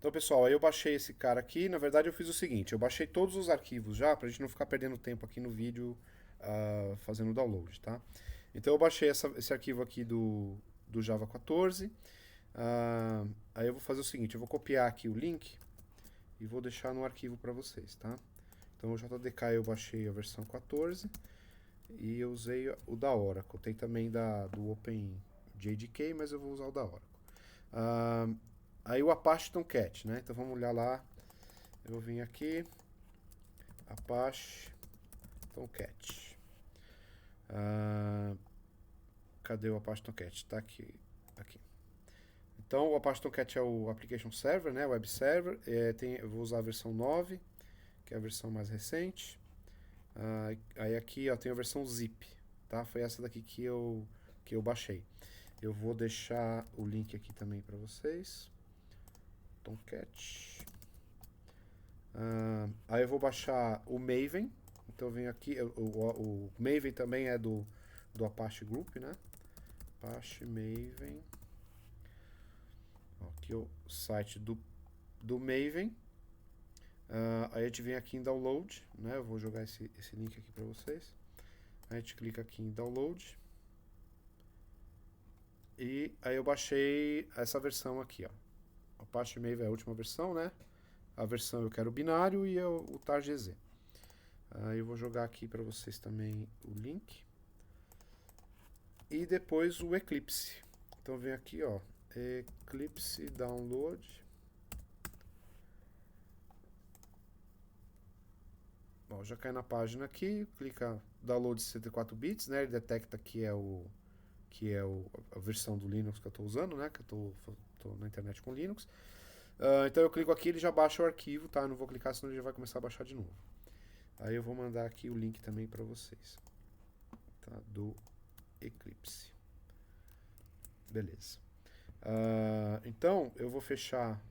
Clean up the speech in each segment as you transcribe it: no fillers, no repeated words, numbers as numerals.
Então, pessoal, aí eu baixei esse cara aqui. Na verdade, eu fiz o seguinte: eu baixei todos os arquivos já, pra gente não ficar perdendo tempo aqui no vídeo fazendo o download, tá? Então, eu baixei esse arquivo aqui do Java 14. Aí eu vou fazer o seguinte: eu vou copiar aqui o link e vou deixar no arquivo para vocês, tá? Então, o JDK eu baixei a versão 14 e eu usei o da Oracle. Tem também do OpenJDK, mas eu vou usar o da Oracle. Aí o Apache Tomcat, né? Então vamos olhar lá. Eu vou vir aqui, Apache Tomcat. Cadê o Apache Tomcat? Tá aqui. Então o Apache Tomcat é o Application Server, né? Web Server. Eu vou usar a versão 9, que é a versão mais recente. Aí aqui ó, tem a versão zip, tá? Foi essa daqui que eu baixei. Eu vou deixar o link aqui também para vocês. Tomcat. Aí eu vou baixar o Maven. Então eu venho aqui. O Maven também é do Apache Group, né? Apache Maven. Aqui é o site do Maven. Aí a gente vem aqui em download, né? Eu vou jogar esse link aqui para vocês. Aí a gente clica aqui em download. E aí eu baixei essa versão aqui, ó. Apache Maven é a última versão, né? A versão eu quero binário e o targz. Aí eu vou jogar aqui para vocês também o link. E depois o Eclipse. Então vem aqui, ó, Eclipse Download. Bom, já cai na página aqui, clica Download 64 bits, né? Ele detecta que é a versão do Linux que eu estou usando, né? Que eu estou na internet com Linux. Então eu clico aqui, ele já baixa o arquivo, tá? Eu não vou clicar, senão ele já vai começar a baixar de novo. Aí eu vou mandar aqui o link também para vocês, tá? Do Eclipse. Beleza. Então eu vou fechar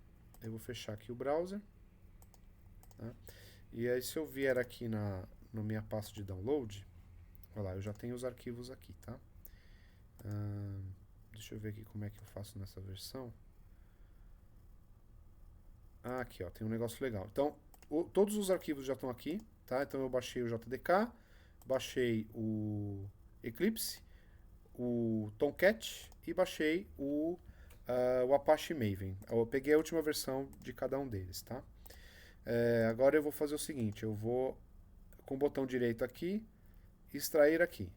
aqui o browser, tá? E aí se eu vier aqui na minha pasta de download, olha lá, eu já tenho os arquivos aqui, tá? Deixa eu ver aqui como é que eu faço nessa versão. Aqui, ó, tem um negócio legal. Então, todos os arquivos já estão aqui, tá? Então eu baixei o JDK, baixei o Eclipse, o Tomcat e baixei o Apache Maven. Eu peguei a última versão de cada um deles, tá? Agora eu vou fazer o seguinte, eu vou com o botão direito aqui, extrair aqui,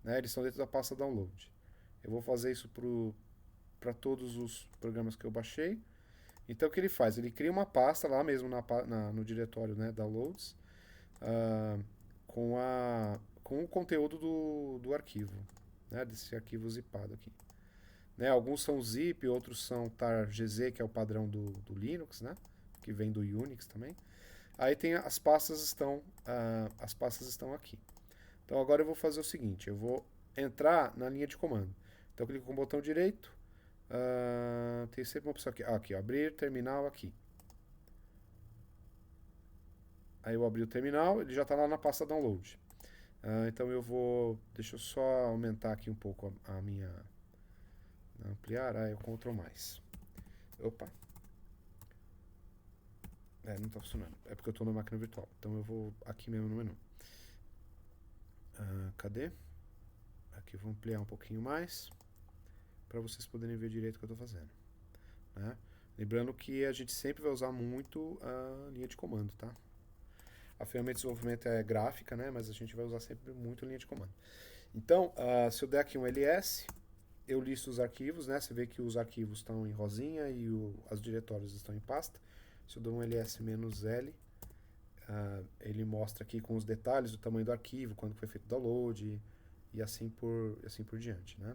né? Eles estão dentro da pasta download. Eu vou fazer isso para todos os programas que eu baixei. Então o que ele faz? Ele cria uma pasta lá mesmo no diretório, né, downloads, com o conteúdo do arquivo, né, desse arquivo zipado aqui. Né, alguns são zip, outros são targz, que é o padrão do Linux, né, que vem do Unix também. Aí tem as pastas estão aqui. Então agora eu vou fazer o seguinte, eu vou entrar na linha de comando. Então eu clico com o botão direito, tem sempre uma opção aqui, aqui, abrir terminal aqui. Aí eu abri o terminal, ele já está lá na pasta download. Então eu vou, deixa eu só aumentar aqui um pouco a minha, ampliar, eu Ctrl mais. Opa. Não está funcionando, é porque eu estou na máquina virtual. Então eu vou aqui mesmo no menu. Cadê? Aqui eu vou ampliar um pouquinho mais, para vocês poderem ver direito o que eu estou fazendo, né? Lembrando que a gente sempre vai usar muito a linha de comando, tá? A ferramenta de desenvolvimento é gráfica, né? Mas a gente vai usar sempre muito a linha de comando. Então, se eu der aqui um ls, eu listo os arquivos, né? Você vê que os arquivos estão em rosinha e os diretórios estão em pasta. Se eu dou um ls-l, ele mostra aqui com os detalhes do tamanho do arquivo, quando foi feito o download e assim por diante, né?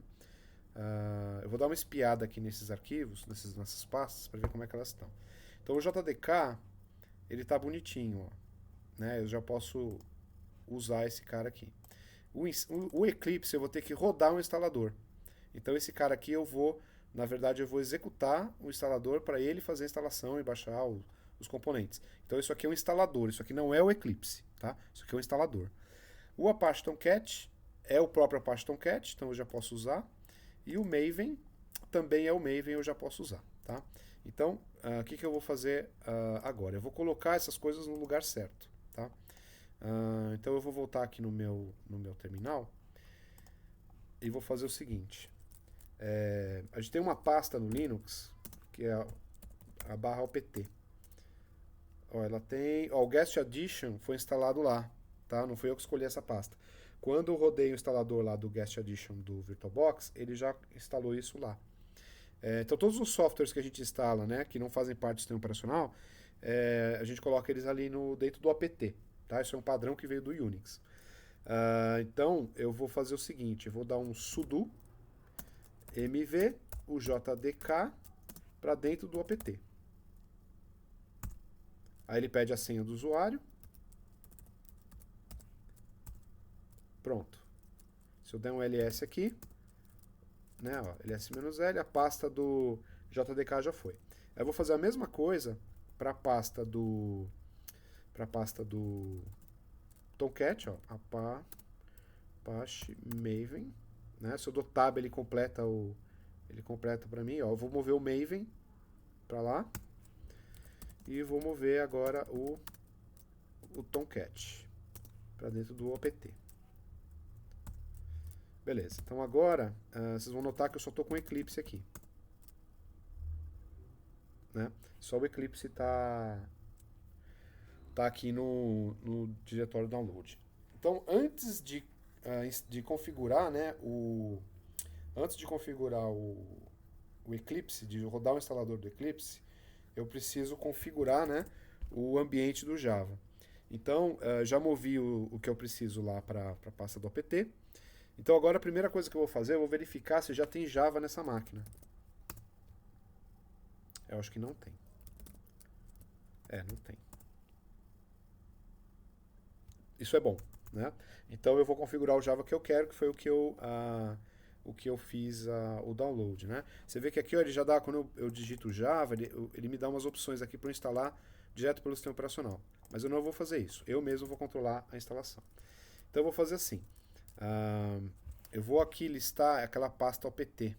Eu vou dar uma espiada aqui nesses arquivos, nessas pastas, para ver como é que elas estão. Então o JDK, ele está bonitinho, ó, né? Eu já posso usar esse cara aqui. O Eclipse eu vou ter que rodar um instalador. Então esse cara aqui na verdade eu vou executar o instalador para ele fazer a instalação e baixar os componentes. Então isso aqui é um instalador, isso aqui não é o Eclipse, tá? Isso aqui é um instalador. O Apache Tomcat é o próprio Apache Tomcat, então eu já posso usar. E o Maven também é o Maven, eu já posso usar, tá? Então, o que eu vou fazer agora? Eu vou colocar essas coisas no lugar certo, tá? Então eu vou voltar aqui no meu terminal e vou fazer o seguinte. A gente tem uma pasta no Linux, que é a barra opt. Ela tem... o Guest Addition foi instalado lá, tá? Não fui eu que escolhi essa pasta. Quando eu rodei o instalador lá do Guest Addition do VirtualBox, ele já instalou isso lá. Então todos os softwares que a gente instala, né, que não fazem parte do sistema operacional, a gente coloca eles ali dentro do apt. Tá? Isso é um padrão que veio do Unix. Então eu vou fazer o seguinte, eu vou dar um sudo mv o jdk para dentro do apt. Aí ele pede a senha do usuário. Pronto. Se eu der um ls aqui, né, ó, ls-l, a pasta do jdk já foi. Aí eu vou fazer a mesma coisa para a pasta do Tomcat, ó, Apache Maven, né? Se eu dou tab, ele completa para mim, ó. Eu vou mover o Maven para lá e vou mover agora o Tomcat para dentro do apt. Beleza. Então agora vocês vão notar que eu só estou com o Eclipse aqui, né? Só o Eclipse tá aqui no diretório download. Então, antes de configurar, né, antes de configurar o Eclipse, de rodar o instalador do Eclipse, eu preciso configurar, né, o ambiente do Java. Então, já movi o que eu preciso lá para a pasta do apt. Então, agora a primeira coisa que eu vou fazer, eu vou verificar se já tem Java nessa máquina. Eu acho que não tem. Não tem. Isso é bom, né? Então eu vou configurar o Java que eu quero, que foi o que eu fiz o download, né? Você vê que aqui ó, ele já dá, quando eu digito Java, ele me dá umas opções aqui para instalar direto pelo sistema operacional. Mas eu não vou fazer isso, eu mesmo vou controlar a instalação. Então eu vou fazer assim, eu vou aqui listar aquela pasta opt.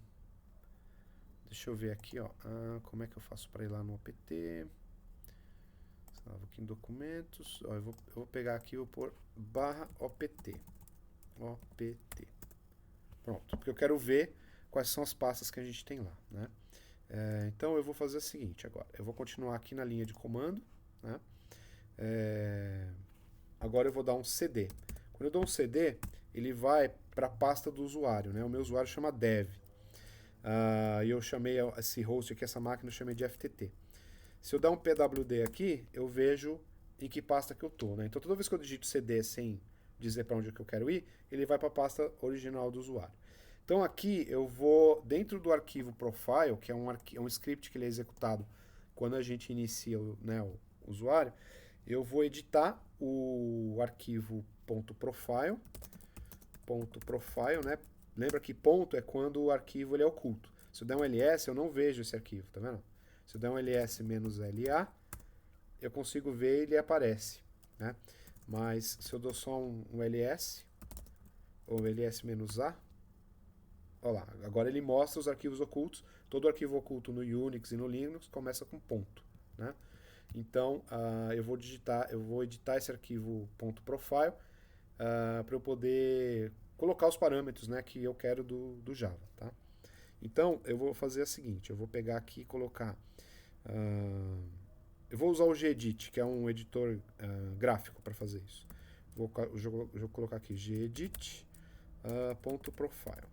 Deixa eu ver aqui, ó, como é que eu faço para ir lá no apt? Salvo aqui em documentos. Ó, eu vou pegar aqui e vou pôr /opt. Opt. Pronto, porque eu quero ver quais são as pastas que a gente tem lá, né? Então eu vou fazer o seguinte agora. Eu vou continuar aqui na linha de comando, né? Agora eu vou dar um cd. Quando eu dou um cd, ele vai para a pasta do usuário, né? O meu usuário chama dev. E eu chamei esse host aqui, essa máquina, eu chamei de FTT. Se eu dar um pwd aqui, eu vejo em que pasta que eu estou, né? Então toda vez que eu digito cd sem dizer para onde que eu quero ir, ele vai para a pasta original do usuário. Então aqui eu vou, dentro do arquivo profile, que é um script que ele é executado quando a gente inicia o usuário, eu vou editar o arquivo .profile, né? Lembra que ponto é quando o arquivo ele é oculto. Se eu der um ls, eu não vejo esse arquivo, tá vendo? Se eu der um ls-la, eu consigo ver e ele aparece, né? Mas se eu dou só um ls, ou ls-a, olha lá, agora ele mostra os arquivos ocultos. Todo arquivo oculto no Unix e no Linux começa com ponto, né? Então, eu vou editar esse arquivo .profile para eu poder colocar os parâmetros, né, que eu quero do Java, tá? Então, eu vou fazer o seguinte, eu vou pegar aqui e colocar... eu vou usar o gedit, que é um editor gráfico para fazer isso. Vou colocar aqui gedit .profile.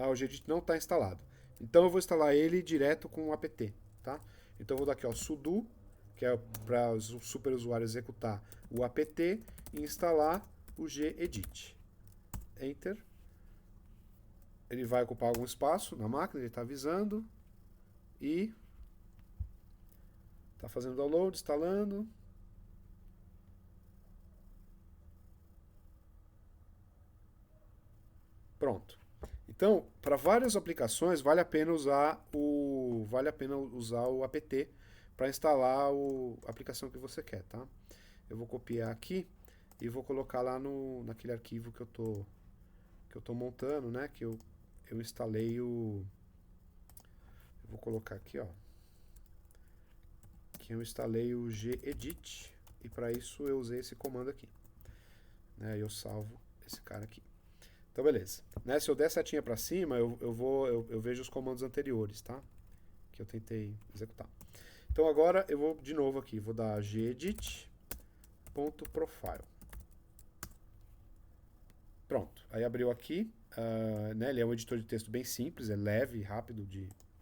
O gedit não está instalado. Então, eu vou instalar ele direto com o apt, tá? Então, eu vou dar aqui, ó, sudo, que é para os superusuários executar o apt e instalar o gedit. Enter. Ele vai ocupar algum espaço na máquina, ele está avisando. E está fazendo download, instalando. Pronto. Então, para várias aplicações, vale a pena usar o apt para instalar a aplicação que você quer, tá? Eu vou copiar aqui e vou colocar lá naquele arquivo que eu tô montando, né? Que eu instalei eu vou colocar aqui, ó. que eu instalei o gedit, e para isso eu usei esse comando aqui. Né? Eu salvo esse cara aqui. Então, beleza. Né? Se eu der setinha para cima, eu vejo os comandos anteriores, tá? Que eu tentei executar. Então, agora eu vou de novo aqui, vou dar gedit.profile. Pronto. Aí abriu aqui. Né? Ele é um editor de texto bem simples, é leve, rápido,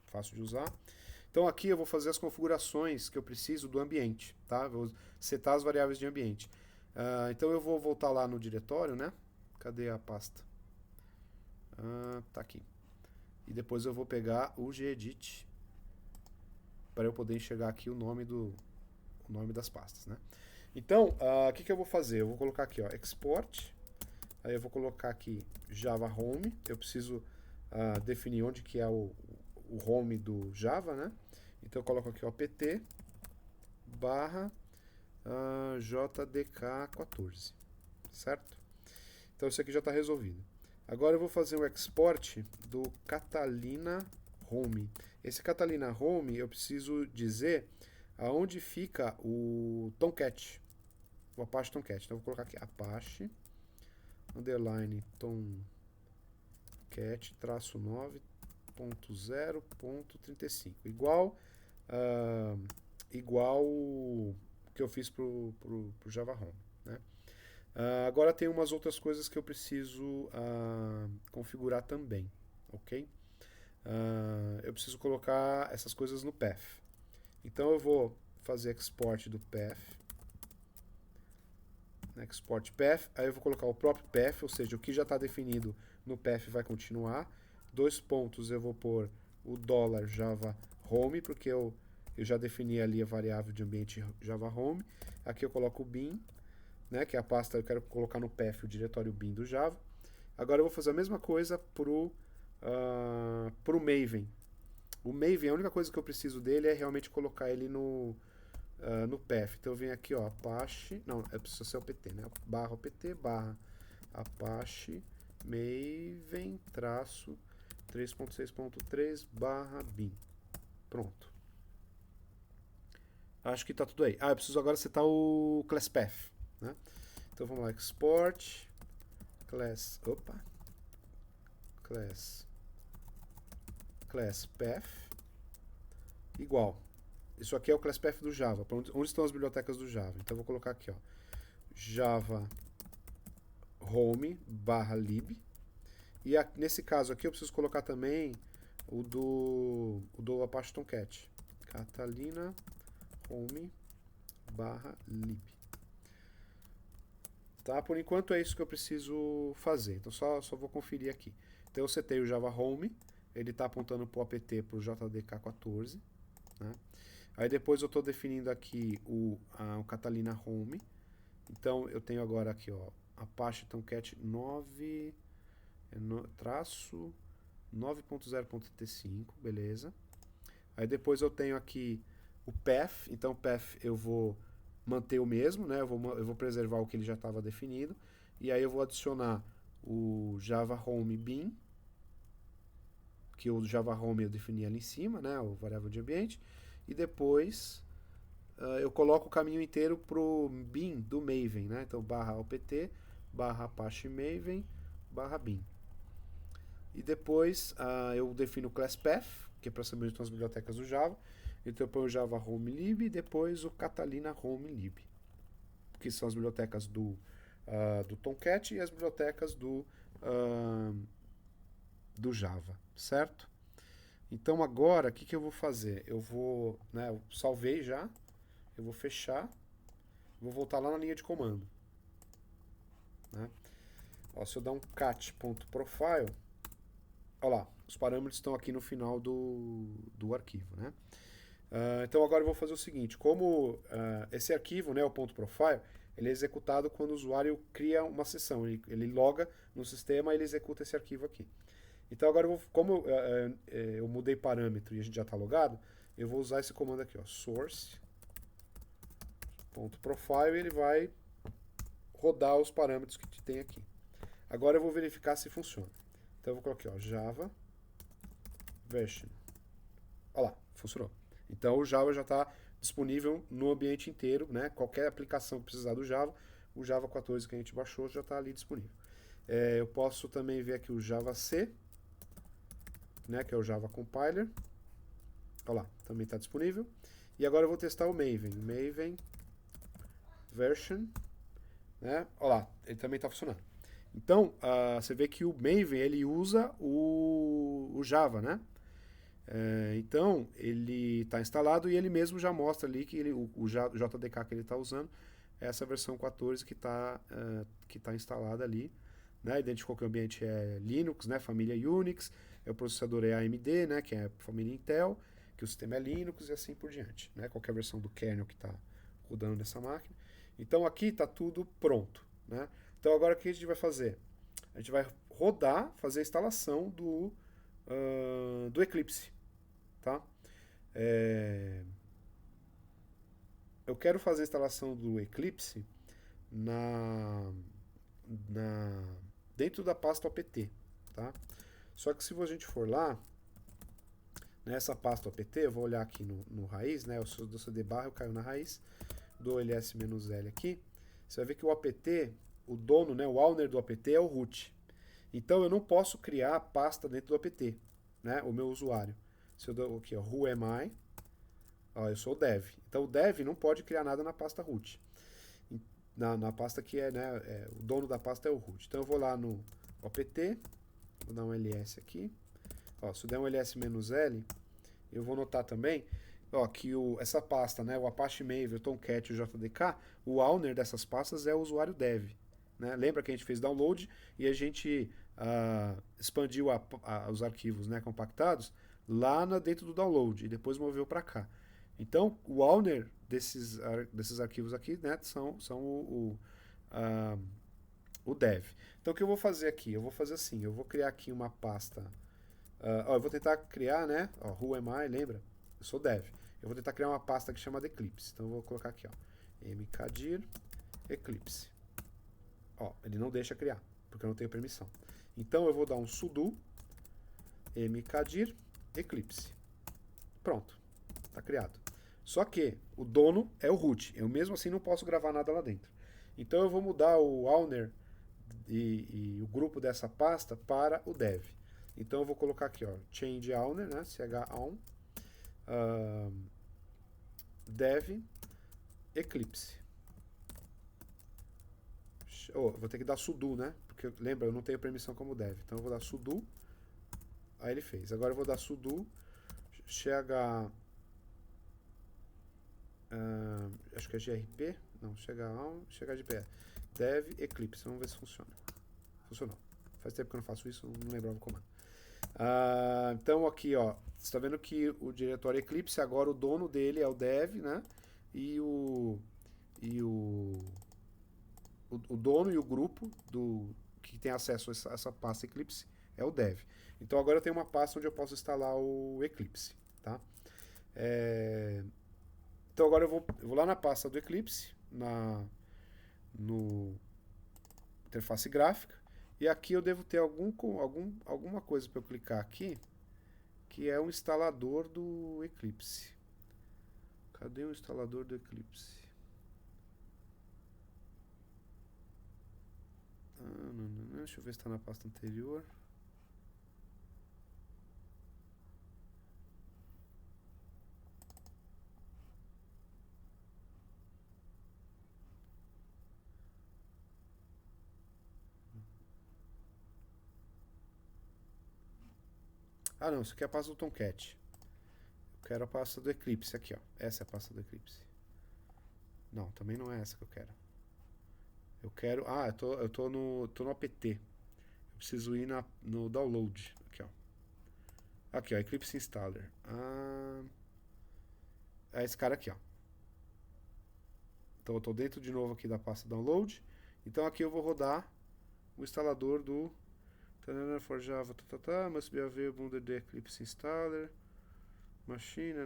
fácil de usar. Então aqui eu vou fazer as configurações que eu preciso do ambiente, tá? Vou setar as variáveis de ambiente. Então eu vou voltar lá no diretório, né? Cadê a pasta? Tá aqui. E depois eu vou pegar o gedit para eu poder enxergar aqui o nome das pastas, né? Então, o que eu vou fazer? Eu vou colocar aqui, ó, export. Aí eu vou colocar aqui Java Home. Eu preciso definir onde que é o home do Java, né? Então eu coloco aqui, ó, pt barra jdk14, certo? Então isso aqui já está resolvido. Agora eu vou fazer um export do Catalina Home. Esse Catalina Home eu preciso dizer aonde fica o Tomcat, o Apache Tomcat. Então eu vou colocar aqui Apache underline Tomcat traço 9.0.35 igual que eu fiz pro Java Home, né? Agora tem umas outras coisas que eu preciso configurar também, ok? Eu preciso colocar essas coisas no path. Então eu vou fazer export do path, export path, aí eu vou colocar o próprio path, ou seja, o que já está definido no path vai continuar. 2 pontos eu vou pôr o $Java Home, porque eu já defini ali a variável de ambiente Java Home. Aqui eu coloco o bin, né, que é a pasta, eu quero colocar no path o diretório bin do Java. Agora eu vou fazer a mesma coisa pro Maven. O Maven, a única coisa que eu preciso dele é realmente colocar ele no path. Então eu venho aqui, ó, Apache, não, precisa ser o PT, né? Barra PT, barra Apache Maven traço 3.6.3 barra bin. Pronto. Acho que tá tudo aí. Eu preciso agora setar o class path, né? Então vamos lá, export class path igual. Isso aqui é o class path do Java. Onde estão as bibliotecas do Java? Então eu vou colocar aqui, ó, Java Home barra lib. E nesse caso aqui eu preciso colocar também o do Apache Tomcat. Catalina Home barra lib. Tá? Por enquanto é isso que eu preciso fazer. Então só vou conferir aqui. Então eu setei o Java Home. Ele está apontando para o apt para o JDK14. Né? Aí depois eu estou definindo aqui o Catalina Home. Então eu tenho agora aqui, ó, Apache Tomcat 9 traço 9.0.35, beleza. Aí depois eu tenho aqui o path. Então o path eu vou manter o mesmo, né? Eu vou preservar o que ele já estava definido. E aí eu vou adicionar o Java Home bin, que o Java Home eu defini ali em cima, né? O variável de ambiente. E depois eu coloco o caminho inteiro pro bin do Maven, né? Então barra opt barra Apache Maven barra bin. E depois eu defino o class path, que é para saber onde estão as bibliotecas do Java. Então eu ponho o Java Home Lib e depois o Catalina Home Lib, que são as bibliotecas do Tomcat e as bibliotecas do Java, certo? Então agora, o que eu vou fazer? Eu vou, né, eu salvei já, eu vou fechar, vou voltar lá na linha de comando. Né? Ó, se eu dar um cat.profile, olha lá, os parâmetros estão aqui no final do arquivo, né? Então agora eu vou fazer o seguinte, como esse arquivo, né, o .profile, ele é executado quando o usuário cria uma sessão, ele loga no sistema e ele executa esse arquivo aqui. Então agora, como eu mudei parâmetro e a gente já está logado, eu vou usar esse comando aqui, ó, source.profile, e ele vai rodar os parâmetros que tem aqui. Agora eu vou verificar se funciona. Então eu vou colocar aqui, ó, Java version. Olha lá, funcionou. Então o Java já está disponível no ambiente inteiro, né? Qualquer aplicação que precisar do Java, o Java 14 que a gente baixou já está ali disponível. Eu posso também ver aqui o Java C, né? Que é o Java Compiler. Olha lá, também está disponível. E agora eu vou testar o Maven. Maven version, né? Olha lá, ele também está funcionando. Então, você vê que o Maven ele usa o Java, né? Então, ele está instalado e ele mesmo já mostra ali que o JDK que ele está usando é essa versão 14 que está instalada ali. Né? Identificou que o ambiente é Linux, né? Família Unix, o processador é AMD, né? Que é família Intel, que o sistema é Linux e assim por diante. Né? Qualquer versão do kernel que está rodando nessa máquina. Então, aqui está tudo pronto. Né? Então, agora o que a gente vai fazer? A gente vai rodar, fazer a instalação do Eclipse. Tá? Eu quero fazer a instalação do Eclipse dentro da pasta OPT. Tá? Só que se a gente for lá, nessa pasta OPT, eu vou olhar aqui no raiz, né? Eu sou do CD barra, eu caio na raiz, dou ls-l aqui. Você vai ver que o APT, o dono, né, o owner do APT é o root. Então eu não posso criar a pasta dentro do APT, né, o meu usuário. Se eu dou aqui, ó, who am I? Ó, eu sou o dev. Então o dev não pode criar nada na pasta root. Na pasta que né, o dono da pasta é o root. Então eu vou lá no opt, vou dar um ls aqui. Ó, se eu der um ls-l, eu vou notar também que essa pasta, né, o Apache Maven, o Tomcat e o JDK, o owner dessas pastas é o usuário dev. Né? Lembra que a gente fez download e a gente expandiu os arquivos, né, compactados lá dentro do download e depois moveu para cá. Então, o owner desses arquivos aqui, né, são o dev. Então, o que eu vou fazer aqui? Eu vou fazer assim, eu vou criar aqui uma pasta. Eu vou tentar criar, né, who am I, lembra? Eu sou dev. Eu vou tentar criar uma pasta que chama Eclipse. Então, eu vou colocar aqui, mkdir Eclipse. Ele não deixa criar, porque eu não tenho permissão. Então, eu vou dar um sudo mkdir Eclipse. Pronto, está criado. Só que o dono é o root. Eu mesmo assim não posso gravar nada lá dentro. Então eu vou mudar o owner e o grupo dessa pasta para o dev. Então eu vou colocar aqui, change owner, né, chown, dev Eclipse. Vou ter que dar sudo, né? Porque lembra, eu não tenho permissão como dev. Então eu vou dar sudo. Aí ele fez. Agora eu vou dar sudo acho que é grp, não, chgdpr, dev Eclipse, vamos ver se funciona. Funcionou. Faz tempo que eu não faço isso, não lembrava o comando. Então aqui, você está vendo que o diretório Eclipse, agora o dono dele é o dev, né? E o dono e o grupo que tem acesso a essa pasta Eclipse é o dev. Então agora eu tenho uma pasta onde eu posso instalar o Eclipse, tá? Então agora eu vou lá na pasta do Eclipse, no interface gráfica, e aqui eu devo ter alguma coisa para eu clicar aqui, que é o instalador do Eclipse. Cadê o instalador do Eclipse? Deixa eu ver se está na pasta anterior. Não, isso aqui é a pasta do Tomcat. Eu quero a pasta do Eclipse aqui, Essa é a pasta do Eclipse. Não, também não é essa que eu quero. Eu quero... eu tô no apt. Eu preciso ir no download. Aqui, Eclipse Installer. É esse cara aqui, Então eu tô dentro de novo aqui da pasta download. Então aqui eu vou rodar o instalador do for Java, must be available under the Eclipse Installer, machine,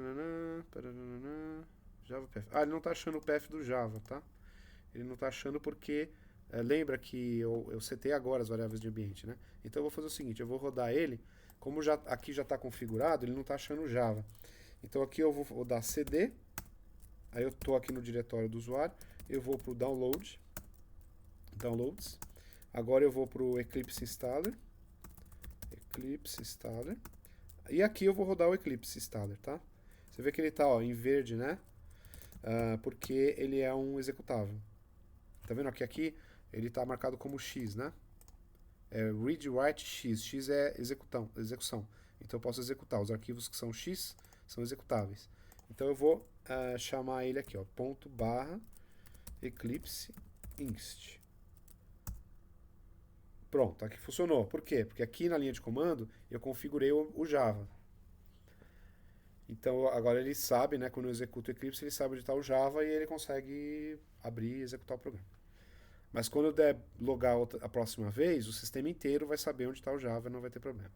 Java path. Ele não está achando o path do Java, tá? Ele não está achando porque lembra que eu setei agora as variáveis de ambiente, né? Então eu vou fazer o seguinte, eu vou rodar ele, como aqui já está configurado, ele não está achando o Java. Então aqui eu vou dar cd, aí eu estou aqui no diretório do usuário, eu vou para o downloads, agora eu vou para o Eclipse Installer, e aqui eu vou rodar o Eclipse Installer, tá? Você vê que ele está em verde, né? Porque ele é um executável. Tá vendo aqui ele está marcado como X, né? É read, write, X. X é execução. Então eu posso executar. Os arquivos que são X são executáveis. Então eu vou chamar ele aqui, ó, ponto barra Eclipse Inst. Pronto, aqui funcionou. Por quê? Porque aqui na linha de comando eu configurei o Java. Então agora ele sabe, né, quando eu executo o Eclipse, ele sabe onde está o Java e ele consegue abrir e executar o programa. Mas quando eu der logar a próxima vez, o sistema inteiro vai saber onde está o Java e não vai ter problema.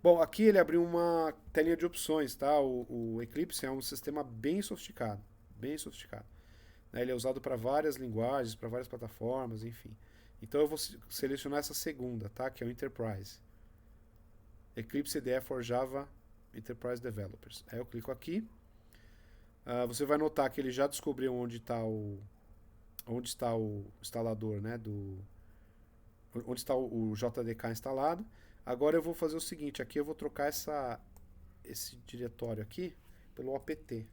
Bom, aqui ele abriu uma telinha de opções, tá? O Eclipse é um sistema bem sofisticado, bem sofisticado. Ele é usado para várias linguagens, para várias plataformas, enfim. Então eu vou selecionar essa segunda, tá? Que é o Enterprise. Eclipse IDE for Java Enterprise Developers. Aí eu clico aqui. Você vai notar que ele já descobriu onde está o instalador, né? Onde está o JDK instalado. Agora eu vou fazer o seguinte, aqui eu vou trocar esse diretório aqui pelo opt,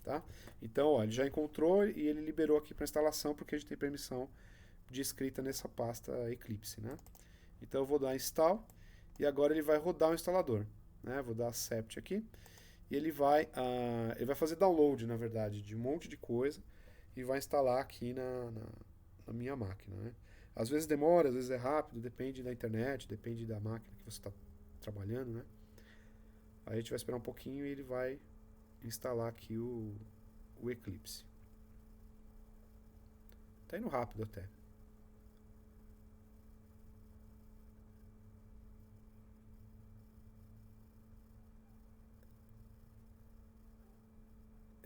tá? Então, ó, ele já encontrou e ele liberou aqui para instalação porque a gente tem permissão de escrita nessa pasta Eclipse, né? Então eu vou dar install e agora ele vai rodar o instalador, né? Vou dar accept aqui e ele vai fazer download, na verdade, de um monte de coisa e vai instalar aqui na minha máquina, né? Às vezes demora, às vezes é rápido, depende da internet, depende da máquina que você está trabalhando, né? Aí a gente vai esperar um pouquinho e ele vai instalar aqui o Eclipse. Tá indo rápido até.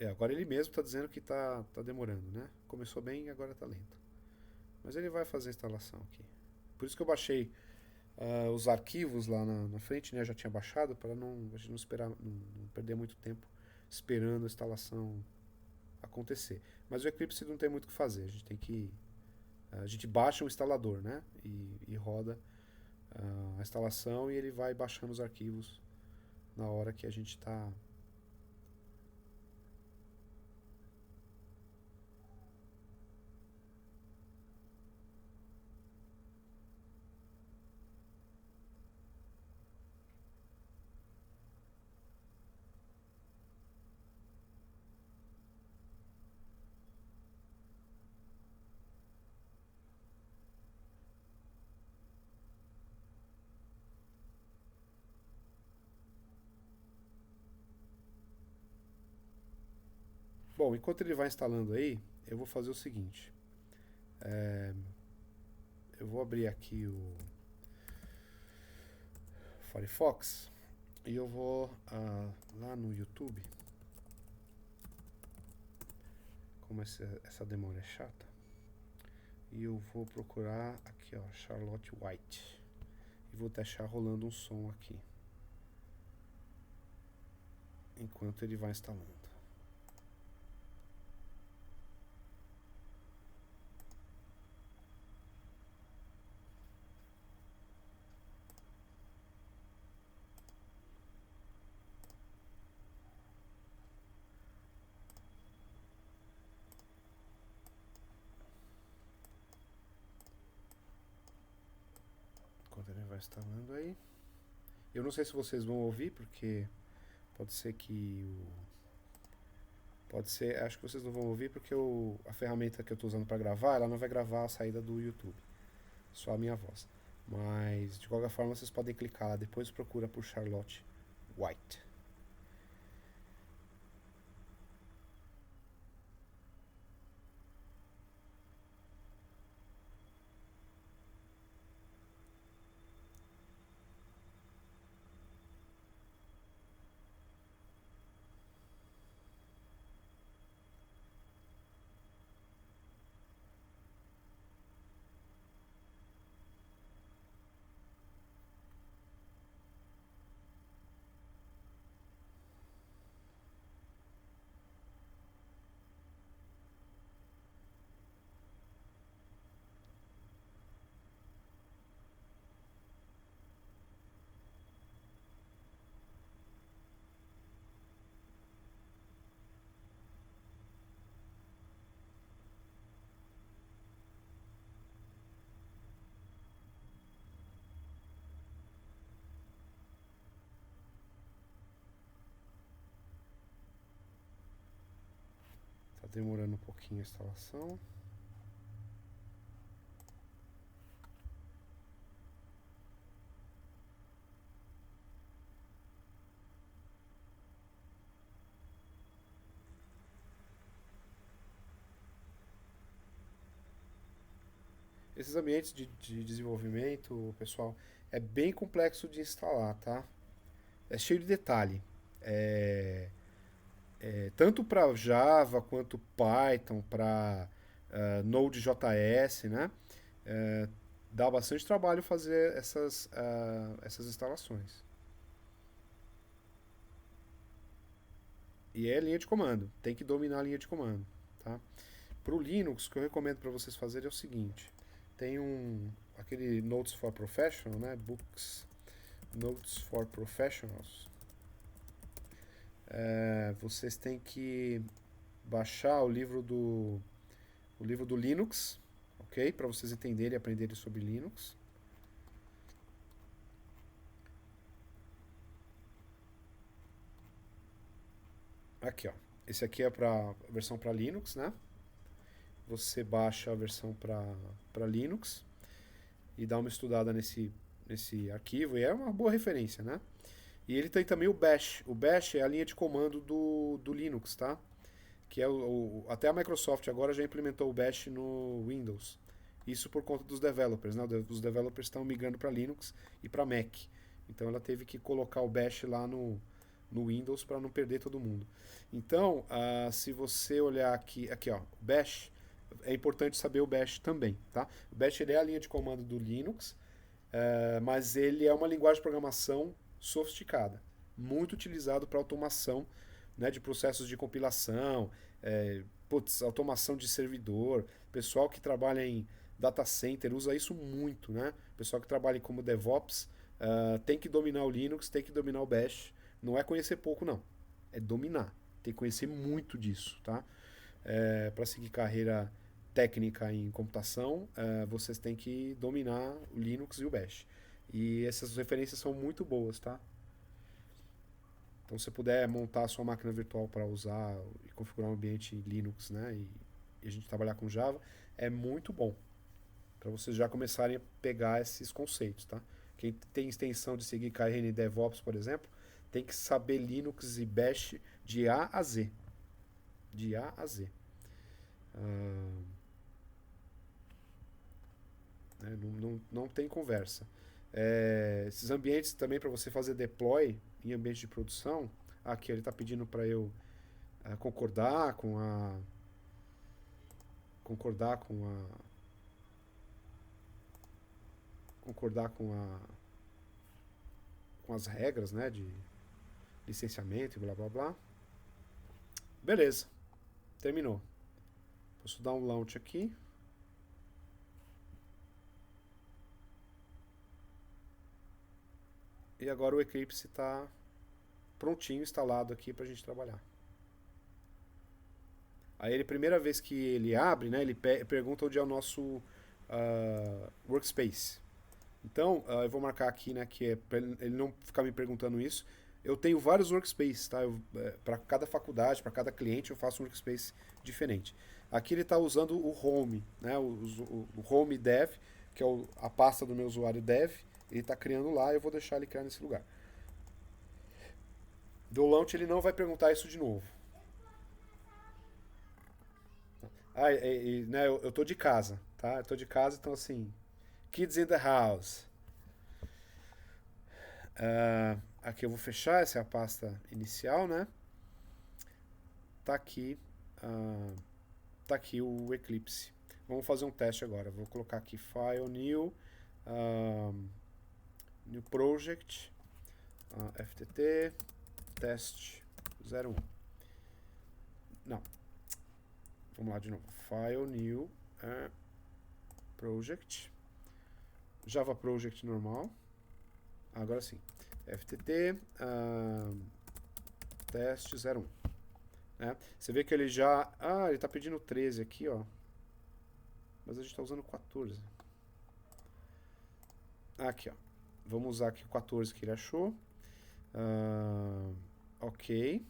Agora ele mesmo está dizendo que tá demorando, né? Começou bem e agora tá lento. Mas ele vai fazer a instalação aqui. Por isso que eu baixei os arquivos lá na frente, né? Eu já tinha baixado para a gente não esperar, não perder muito tempo esperando a instalação acontecer. Mas o Eclipse não tem muito o que fazer. A gente baixa o instalador, né? E roda a instalação e ele vai baixando os arquivos na hora que a gente está. Bom, enquanto ele vai instalando aí, eu vou fazer o seguinte. Eu vou abrir aqui o Firefox e eu vou lá no YouTube. Como essa demora é chata. E eu vou procurar aqui, ó, Charlotte White. E vou deixar rolando um som aqui. Enquanto ele vai instalando. Enquanto ele vai instalando aí. Eu não sei se vocês vão ouvir, porque pode ser acho que vocês não vão ouvir porque a ferramenta que eu estou usando para gravar, ela não vai gravar a saída do YouTube, só a minha voz. Mas de qualquer forma vocês podem clicar lá, depois procura por Charlotte White. demorando um pouquinho a instalação. Esses ambientes de desenvolvimento, pessoal, é bem complexo de instalar, tá? É cheio de detalhe. É, tanto para Java quanto Python, para Node.js, né? É, dá bastante trabalho fazer essas instalações. E é linha de comando, tem que dominar a linha de comando, tá? Para o Linux, o que eu recomendo para vocês fazerem é o seguinte: tem aquele Notes for Professional, né? Books Notes for Professionals. Vocês têm que baixar o livro do Linux, ok? Para vocês entenderem e aprenderem sobre Linux. Aqui, ó. Esse aqui é a versão para Linux, né? Você baixa a versão para Linux e dá uma estudada nesse arquivo, e é uma boa referência, né? E ele tem também o Bash. O Bash é a linha de comando do Linux, tá? Que é até a Microsoft agora já implementou o Bash no Windows. Isso por conta dos developers, né? Os developers estão migrando para Linux e para Mac. Então ela teve que colocar o Bash lá no Windows para não perder todo mundo. Então, se você olhar aqui ó, Bash, é importante saber o Bash também, tá? O Bash ele é a linha de comando do Linux, mas ele é uma linguagem de programação sofisticada, muito utilizado para automação, né, de processos de compilação, automação de servidor, pessoal que trabalha em data center usa isso muito, né? Pessoal que trabalha como DevOps tem que dominar o Linux, tem que dominar o Bash. Não é conhecer pouco, não. É dominar. Tem que conhecer muito disso, tá? Para seguir carreira técnica em computação, vocês têm que dominar o Linux e o Bash. E essas referências são muito boas, tá? Então, se você puder montar a sua máquina virtual para usar e configurar um ambiente Linux, né? E a gente trabalhar com Java, é muito bom. Para vocês já começarem a pegar esses conceitos, tá? Quem tem extensão de seguir carreira em DevOps, por exemplo, tem que saber Linux e Bash de A a Z. De A a Z. Não tem conversa. Esses ambientes também para você fazer deploy em ambiente de produção. Aqui ele está pedindo para eu concordar com a concordar com a concordar com as regras, né, de licenciamento e blá blá blá. Beleza, terminou. Posso dar um launch aqui. E agora o Eclipse está prontinho, instalado aqui para a gente trabalhar. Aí ele, primeira vez que ele abre, né, ele pergunta onde é o nosso workspace. Então, eu vou marcar aqui, né, que é para ele não ficar me perguntando isso. Eu tenho vários workspaces, tá? Para cada faculdade, para cada cliente, eu faço um workspace diferente. Aqui ele está usando o Home, né, o Home Dev, que é a pasta do meu usuário Dev. Ele está criando lá, eu vou deixar ele criar nesse lugar. Do launch ele não vai perguntar isso de novo. Né, eu tô de casa, tá? Eu tô de casa, então assim, kids in the house. Aqui eu vou fechar, essa é a pasta inicial, né? Tá aqui, tá aqui o Eclipse. Vamos fazer um teste agora. Vou colocar aqui File, New, New Project, FTT, Test 01. Não. Vamos lá de novo. File, New, Project, Java Project normal. Agora sim. FTT, Test 01. Né? Você vê que ele já... ele está pedindo 13 aqui, ó. Mas a gente está usando 14. Aqui, ó. Vamos usar aqui o 14 que ele achou. Ok.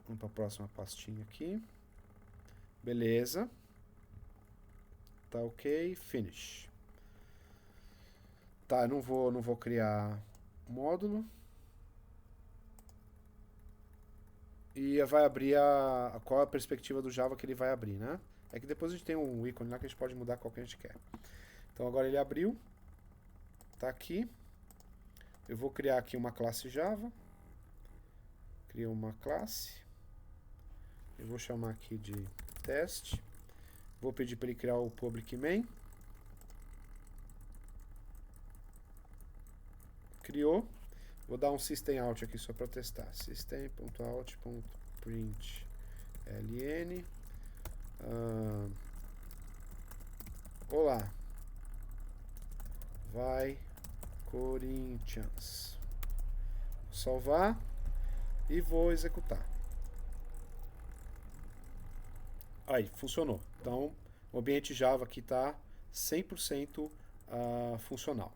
Vamos para a próxima pastinha aqui. Beleza. Tá ok. Finish. Tá, eu não vou criar módulo. E vai abrir qual a perspectiva do Java que ele vai abrir, né? É que depois a gente tem um ícone lá que a gente pode mudar qual que a gente quer. Então agora ele abriu. Tá aqui. Eu vou criar aqui uma classe Java. Crio uma classe. Eu vou chamar aqui de teste. Vou pedir para ele criar o public main. Criou. Vou dar um system out aqui só para testar. System.out.println. Olá. Vai Corinthians. Vou salvar e vou executar. Aí, funcionou. Então, o ambiente Java aqui está 100% funcional.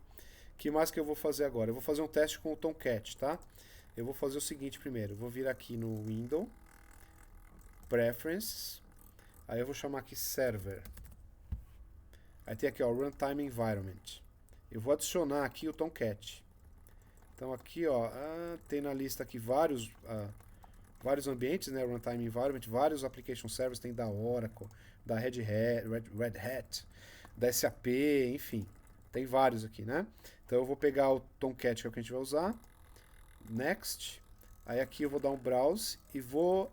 O que mais que eu vou fazer agora? Eu vou fazer um teste com o Tomcat, tá? Eu vou fazer o seguinte primeiro. Eu vou vir aqui no Window, Preferences. Aí eu vou chamar aqui Server. Aí tem aqui, ó, Runtime Environment. Eu vou adicionar aqui o Tomcat. Então aqui, ó, tem na lista aqui vários ambientes, né? Runtime Environment, vários application servers, tem da Oracle, da Red Hat, da SAP, enfim. Tem vários aqui, né? Então eu vou pegar o Tomcat, que é o que a gente vai usar. Next. Aí aqui eu vou dar um browse e vou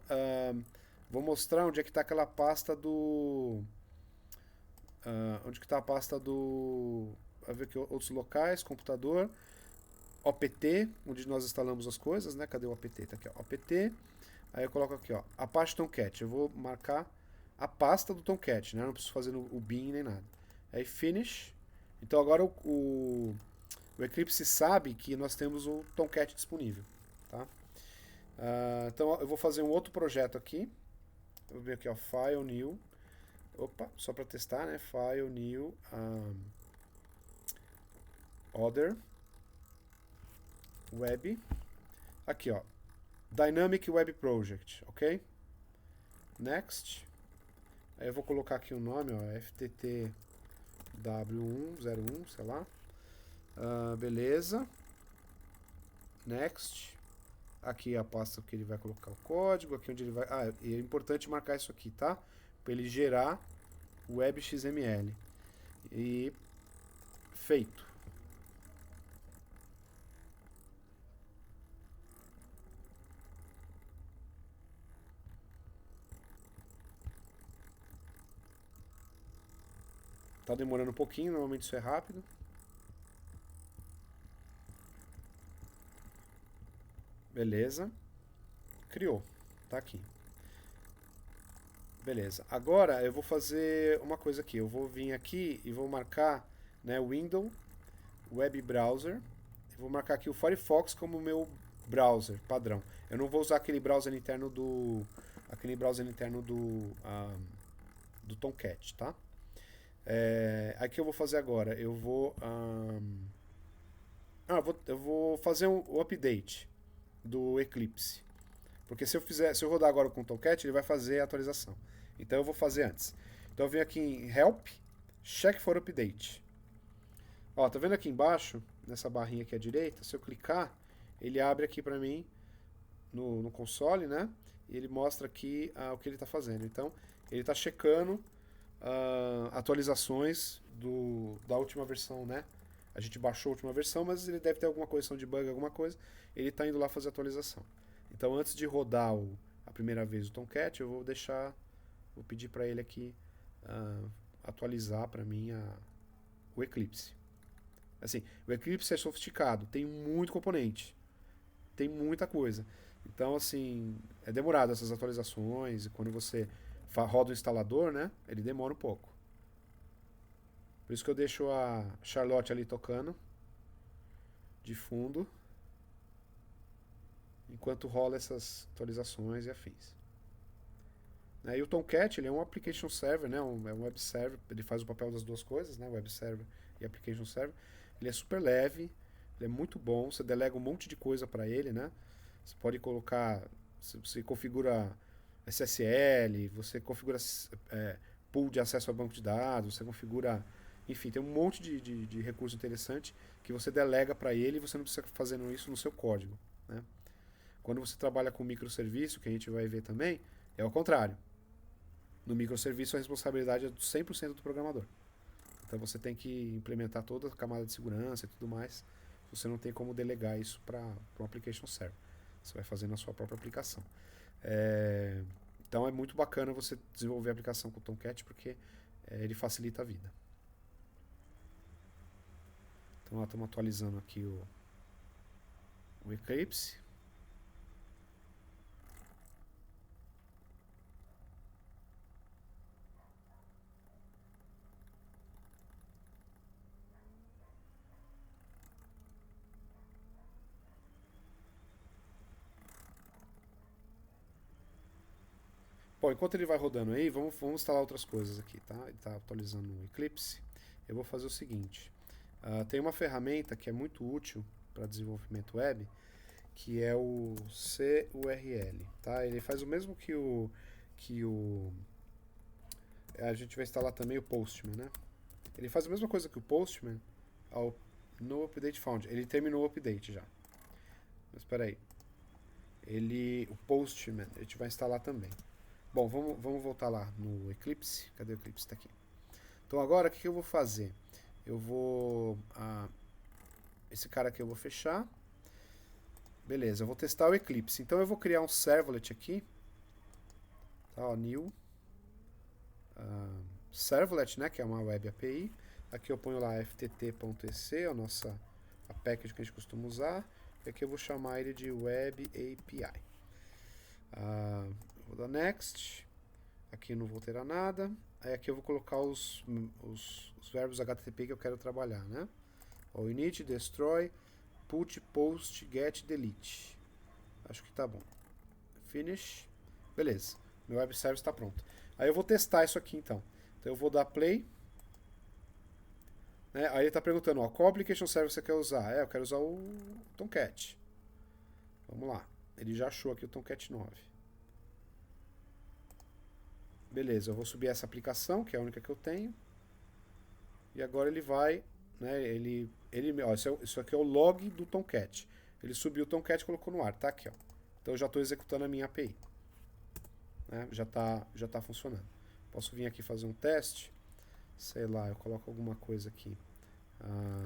mostrar onde é que está aquela pasta do... onde que está a pasta do... Vai ver aqui outros locais, computador, OPT, onde nós instalamos as coisas, né? Cadê o OPT? Tá aqui, ó, OPT. Aí eu coloco aqui, ó, Apache Tomcat. Eu vou marcar a pasta do Tomcat, né? Não preciso fazer o bin nem nada. Aí Finish. Então agora o Eclipse sabe que nós temos o Tomcat disponível, tá? Então eu vou fazer um outro projeto aqui. Eu vou ver aqui, ó, File New. Opa, só para testar, né? File New Other Web. Aqui, ó, Dynamic Web Project, ok? Next. Aí eu vou colocar aqui o nome, ó, FTTW101, sei lá. Beleza. Next. Aqui a pasta que ele vai colocar o código, aqui onde ele vai... e é importante marcar isso aqui, tá? Para ele gerar o WebXML. E feito. Tá demorando um pouquinho, normalmente isso é rápido. Beleza. Criou. Tá aqui. Beleza. Agora eu vou fazer uma coisa aqui. Eu vou vir aqui e vou marcar, né, Window, Web Browser. Eu vou marcar aqui o Firefox como meu browser padrão. Eu não vou usar aquele browser interno do do Tomcat, tá? Aí que eu vou fazer agora? Eu vou fazer o update do Eclipse. Porque se eu rodar agora com o Tomcat, ele vai fazer a atualização. Então eu vou fazer antes. Então eu venho aqui em Help, Check for Update. Ó, tá vendo aqui embaixo, nessa barrinha aqui à direita? Se eu clicar, ele abre aqui pra mim no console, né? E ele mostra aqui o que ele está fazendo. Então, ele está checando atualizações da última versão, né? A gente baixou a última versão, mas ele deve ter alguma correção de bug, alguma coisa. Ele está indo lá fazer a atualização. Então, antes de rodar a primeira vez o Tomcat, eu vou pedir para ele aqui atualizar para mim o Eclipse. Assim, o Eclipse é sofisticado, tem muito componente, tem muita coisa. Então, assim, é demorado essas atualizações, e quando você roda o instalador, né, ele demora um pouco. Por isso que eu deixo a Charlotte ali tocando de fundo, enquanto rola essas atualizações e afins. E o Tomcat, ele é um application server, né, é um web server, ele faz o papel das duas coisas, né, web server e application server. Ele é super leve, ele é muito bom, você delega um monte de coisa para ele, né? Você pode colocar Você configura SSL, você configura pool de acesso ao banco de dados, você configura... Enfim, tem um monte de recurso interessante que você delega para ele e você não precisa fazer isso no seu código, né? Quando você trabalha com microserviço, que a gente vai ver também, é o contrário. No microserviço a responsabilidade é do 100% do programador. Então você tem que implementar toda a camada de segurança e tudo mais. Você não tem como delegar isso para um application server. Você vai fazer na sua própria aplicação. Então é muito bacana você desenvolver a aplicação com o Tomcat porque ele facilita a vida. Então estamos atualizando aqui o Eclipse. Bom, enquanto ele vai rodando aí, vamos instalar outras coisas aqui, tá? Ele está atualizando o Eclipse. Eu vou fazer o seguinte. Tem uma ferramenta que é muito útil para desenvolvimento web, que é o CURL, tá? Ele faz o mesmo que o a gente vai instalar também o Postman, né? Ele faz a mesma coisa que o Postman no Update Found. Ele terminou o update já. Mas espera aí. O Postman, a gente vai instalar também. Bom, vamos voltar lá no Eclipse. Cadê o Eclipse? Está aqui. Então agora o que eu vou fazer? Eu vou... esse cara aqui eu vou fechar. Beleza, eu vou testar o Eclipse. Então eu vou criar um servlet aqui. Tá, ó, new. Servlet, né, que é uma web API. Aqui eu ponho lá ftt.ec, a package que a gente costuma usar. E aqui eu vou chamar ele de web API. Vou dar next. Aqui não vou alterar nada. Aí aqui eu vou colocar os verbos HTTP que eu quero trabalhar, né? O init, destroy, put, post, get, delete. Acho que tá bom. Finish. Beleza. Meu web service está pronto. Aí eu vou testar isso aqui então. Então eu vou dar play. Né? Aí ele está perguntando, ó, qual application server você quer usar? Eu quero usar o Tomcat. Vamos lá. Ele já achou aqui o Tomcat 9. Beleza, eu vou subir essa aplicação, que é a única que eu tenho. E agora ele vai, né, ó, isso aqui é o log do Tomcat. Ele subiu o Tomcat e colocou no ar, tá aqui, ó. Então eu já estou executando a minha API. Né, já tá funcionando. Posso vir aqui fazer um teste. Sei lá, eu coloco alguma coisa aqui.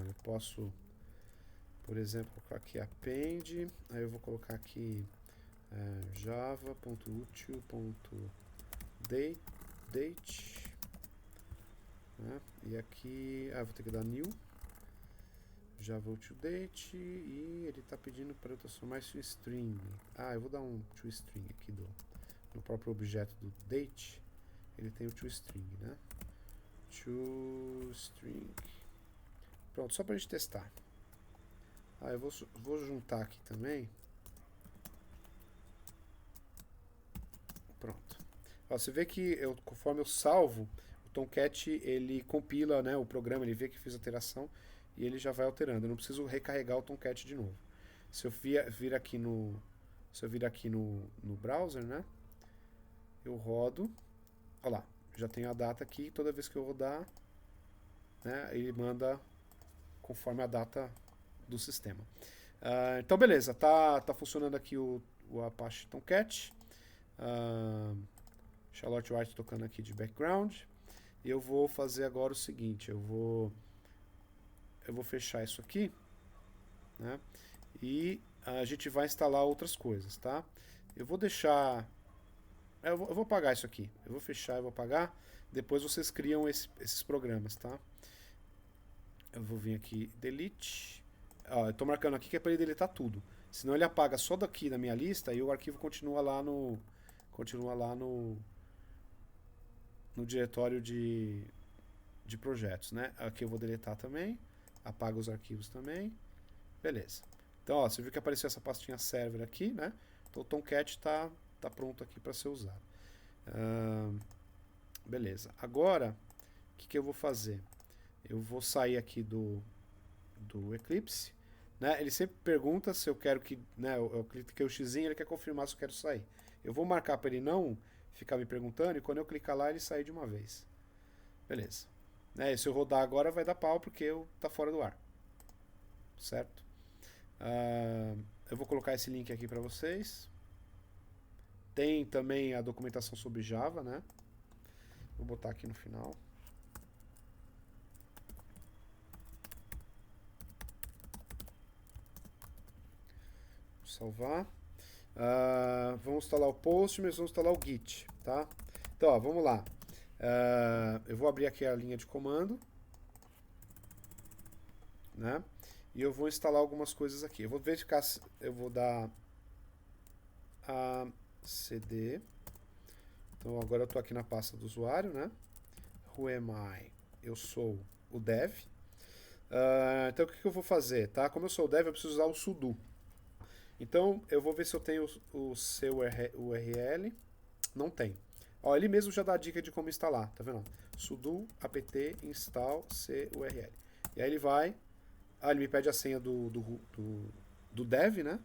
Eu posso, por exemplo, colocar aqui append. Aí eu vou colocar aqui java.util.date. Né, e aqui, vou ter que dar new. Java.util.date. E ele está pedindo para eu transformar isso em string. Eu vou dar um toString aqui no próprio objeto do date. Ele tem o toString, né? toString. Pronto, só para a gente testar. Eu vou juntar aqui também. Pronto. Ó, você vê que conforme eu salvo, o Tomcat ele compila, né, o programa, ele vê que fiz alteração e ele já vai alterando. Eu não preciso recarregar o Tomcat de novo. Se eu vir aqui no browser, né, eu rodo. Olha lá, já tenho a data aqui. Toda vez que eu rodar, né, ele manda conforme a data do sistema. Então beleza, tá funcionando aqui o Apache Tomcat. Charlotte White tocando aqui de background. E eu vou fazer agora o seguinte, eu vou fechar isso aqui, né? E a gente vai instalar outras coisas, tá? Eu vou deixar... Eu vou apagar isso aqui. Eu vou fechar e vou apagar. Depois vocês criam esses programas, tá? Eu vou vir aqui, delete. Eu estou marcando aqui que é para ele deletar tudo. Senão ele apaga só daqui da minha lista e o arquivo continua lá no diretório de projetos, né? Aqui eu vou deletar também. Apaga os arquivos também. Beleza. Então, ó, você viu que apareceu essa pastinha server aqui, né? Então o Tomcat está pronto aqui para ser usado. Beleza. Agora, o que eu vou fazer? Eu vou sair aqui do Eclipse, né? Ele sempre pergunta se eu quero que, né, eu cliquei o xizinho, ele quer confirmar se eu quero sair. Eu vou marcar para ele não ficar me perguntando e quando eu clicar lá ele sair de uma vez. Beleza. Né, se eu rodar agora vai dar pau porque eu tá fora do ar. Certo? Eu vou colocar esse link aqui para vocês. Tem também a documentação sobre Java, né? Vou botar aqui no final. Vou salvar. Vamos instalar o Postgres, vamos instalar o Git, tá? Então, ó, vamos lá. Eu vou abrir aqui a linha de comando, né? E eu vou instalar algumas coisas aqui. Eu vou verificar, eu vou dar a cd. Então agora eu estou aqui na pasta do usuário, né? Who am I? Eu sou o dev. Então o que eu vou fazer, tá? Como eu sou o dev, eu preciso usar o sudo. Então eu vou ver se eu tenho o seu URL. Não tem. Ó, ele mesmo já dá a dica de como instalar, tá vendo? Sudo apt install curl. E aí ele vai. Ele me pede a senha do dev, né?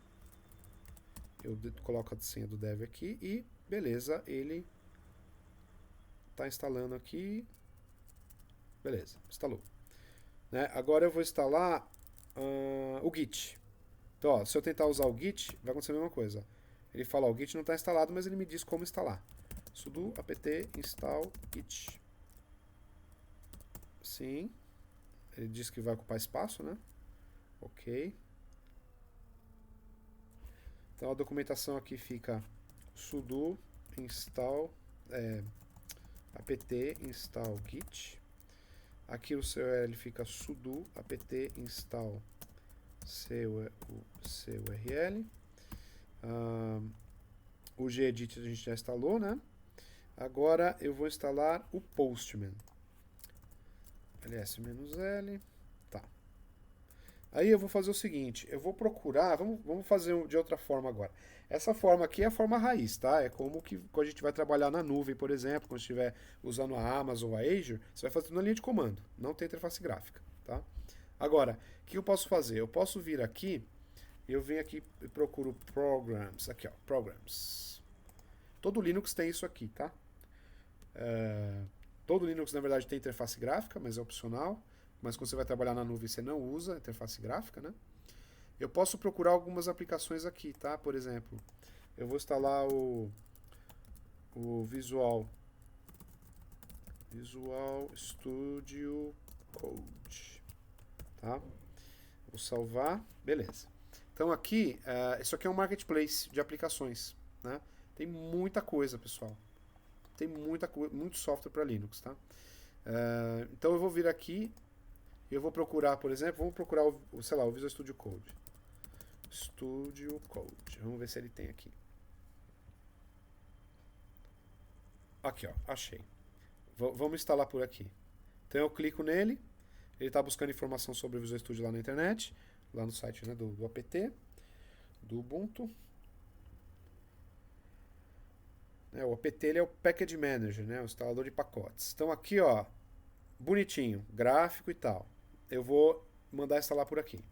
Eu coloco a senha do dev aqui e beleza, ele tá instalando aqui. Beleza, instalou. Né? Agora eu vou instalar o Git. Então, ó, se eu tentar usar o Git, vai acontecer a mesma coisa. Ele fala, ó, o Git não está instalado, mas ele me diz como instalar. Sudo apt install git. Sim. Ele diz que vai ocupar espaço, né? Ok. Então a documentação aqui fica sudo install apt install git. Aqui o seu URL fica sudo apt install curl. O gedit a gente já instalou, né? Agora eu vou instalar o Postman. ls-l. Tá. Aí eu vou fazer o seguinte, eu vou procurar, vamos fazer de outra forma agora. Essa forma aqui é a forma raiz, tá? É como que quando a gente vai trabalhar na nuvem, por exemplo, quando estiver usando a Amazon ou a Azure, você vai fazer tudo na linha de comando, não tem interface gráfica, tá? Agora, o que eu posso fazer? Eu posso vir aqui, eu venho aqui e procuro Programs, aqui ó, Programs. Todo Linux tem isso aqui, tá? Todo Linux, na verdade, tem interface gráfica, mas é opcional. Mas quando você vai trabalhar na nuvem, você não usa interface gráfica, né? Eu posso procurar algumas aplicações aqui, tá? Por exemplo, eu vou instalar o Visual Studio Code, tá? Vou salvar, beleza. Então aqui, isso aqui é um marketplace de aplicações, né? Tem muita coisa, pessoal. Tem muito software para Linux, tá? Então eu vou vir aqui e eu vou procurar, por exemplo, vamos procurar sei lá, o Visual Studio Code. Studio Code. Vamos ver se ele tem aqui. Aqui, ó, achei. Vamos instalar por aqui. Então eu clico nele, ele está buscando informação sobre o Visual Studio lá na internet, lá no site, né, do apt, do Ubuntu. O apt ele é o Package Manager, né, o instalador de pacotes. Então aqui, ó, bonitinho, gráfico e tal. Eu vou mandar instalar por aqui.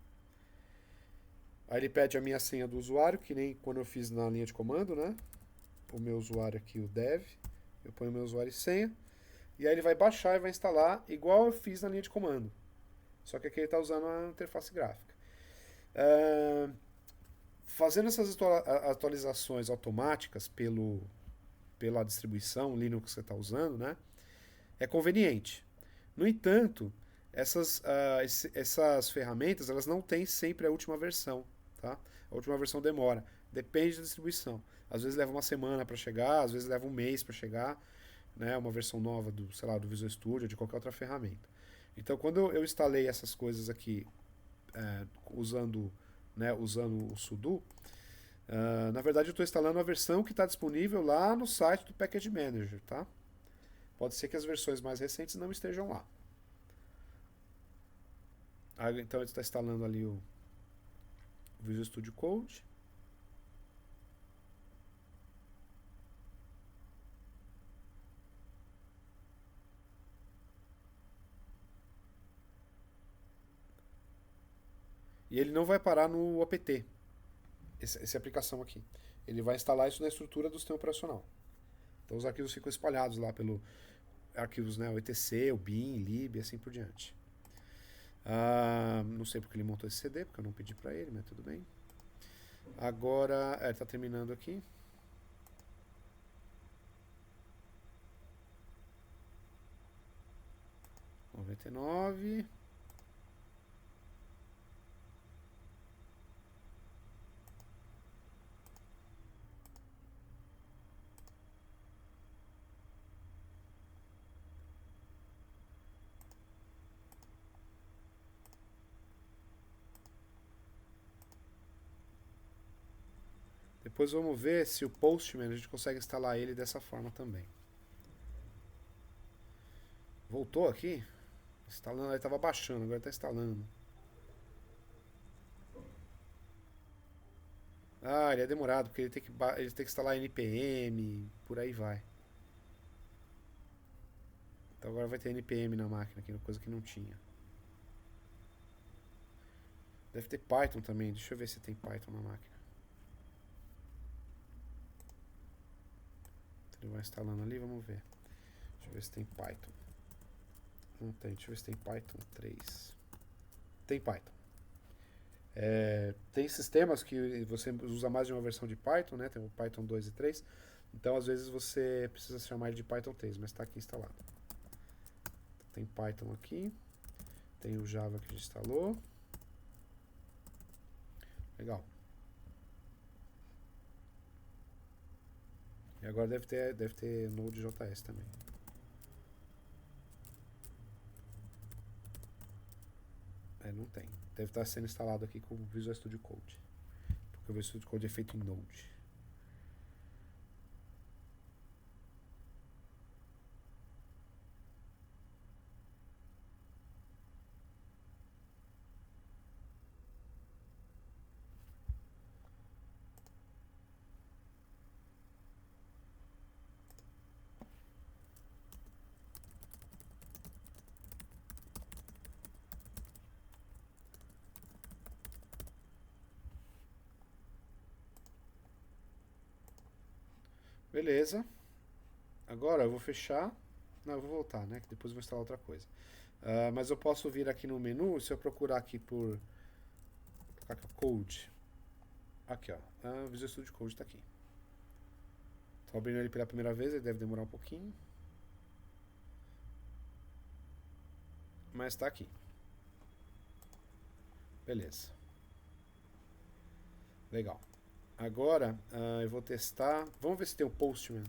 Aí ele pede a minha senha do usuário, que nem quando eu fiz na linha de comando, né? O meu usuário aqui, o dev. Eu ponho o meu usuário e senha. E aí ele vai baixar e vai instalar igual eu fiz na linha de comando. Só que aqui ele está usando a interface gráfica. Fazendo essas atualizações automáticas pela distribuição Linux que você está usando, né? É conveniente. No entanto, essas ferramentas elas não têm sempre a última versão, tá? A última versão demora, depende da distribuição. Às vezes leva uma semana para chegar, às vezes leva um mês para chegar, né? Uma versão nova do, sei lá, do Visual Studio, de qualquer outra ferramenta. Então, quando eu instalei essas coisas aqui usando o sudo, na verdade eu estou instalando a versão que está disponível lá no site do Package Manager, tá? Pode ser que as versões mais recentes não estejam lá. Então ele está instalando ali o Visual Studio Code. E ele não vai parar no apt, essa aplicação aqui. Ele vai instalar isso na estrutura do sistema operacional. Então os arquivos ficam espalhados lá pelo arquivos, né, o etc, o bin, lib e assim por diante. Não sei porque ele montou esse CD, porque eu não pedi para ele, mas tudo bem. Agora, está terminando aqui. Noventa e nove. Depois vamos ver se o Postman a gente consegue instalar ele dessa forma também. Voltou aqui? Instalando, ele estava baixando, agora está instalando. Ele é demorado, porque ele tem que instalar npm, por aí vai. Então agora vai ter npm na máquina, aqui, coisa que não tinha. Deve ter Python também, deixa eu ver se tem Python na máquina. Ele vai instalando ali, vamos ver. Deixa eu ver se tem Python. Não tem, deixa eu ver se tem Python 3. Tem Python. Tem sistemas que você usa mais de uma versão de Python, né? Tem o Python 2 e 3. Então, às vezes, você precisa chamar ele de Python 3, mas está aqui instalado. Tem Python aqui. Tem o Java que a gente instalou. Legal. E agora deve ter Node.js também. Não tem. Deve estar sendo instalado aqui com o Visual Studio Code. Porque o Visual Studio Code é feito em Node. Beleza. Agora eu vou fechar. Não, eu vou voltar, né? Que depois eu vou instalar outra coisa. Mas eu posso vir aqui no menu, se eu procurar aqui por Code. Aqui, ó. Visual Studio Code está aqui. Estou abrindo ele pela primeira vez, ele deve demorar um pouquinho. Mas está aqui. Beleza. Legal. Agora eu vou testar. Vamos ver se tem o Postman.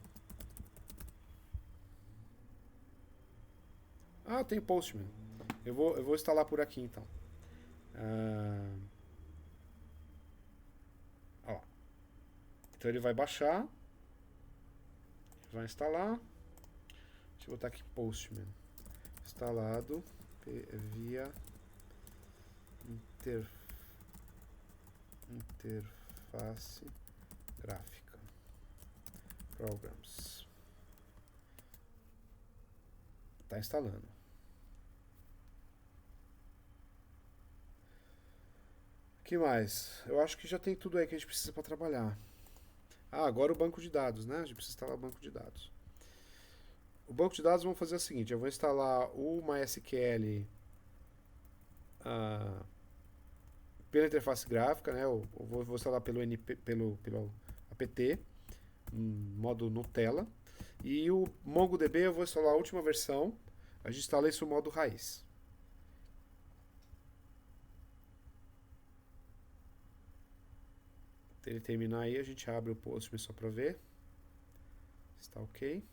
Tem o Postman. Eu vou instalar por aqui então. Então ele vai baixar. Vai instalar. Deixa eu botar aqui Postman. Instalado via interface gráfica. Programs. Está instalando. O que mais? Eu acho que já tem tudo aí que a gente precisa para trabalhar. Agora o banco de dados, né? A gente precisa instalar o banco de dados. O banco de dados vamos fazer o seguinte: eu vou instalar o MySQL pela interface gráfica, né? Eu vou instalar pelo apt, modo Nutella. E o MongoDB eu vou instalar a última versão. A gente instala isso no modo raiz. Até ele terminar aí, a gente abre o Postman só para ver. Está ok.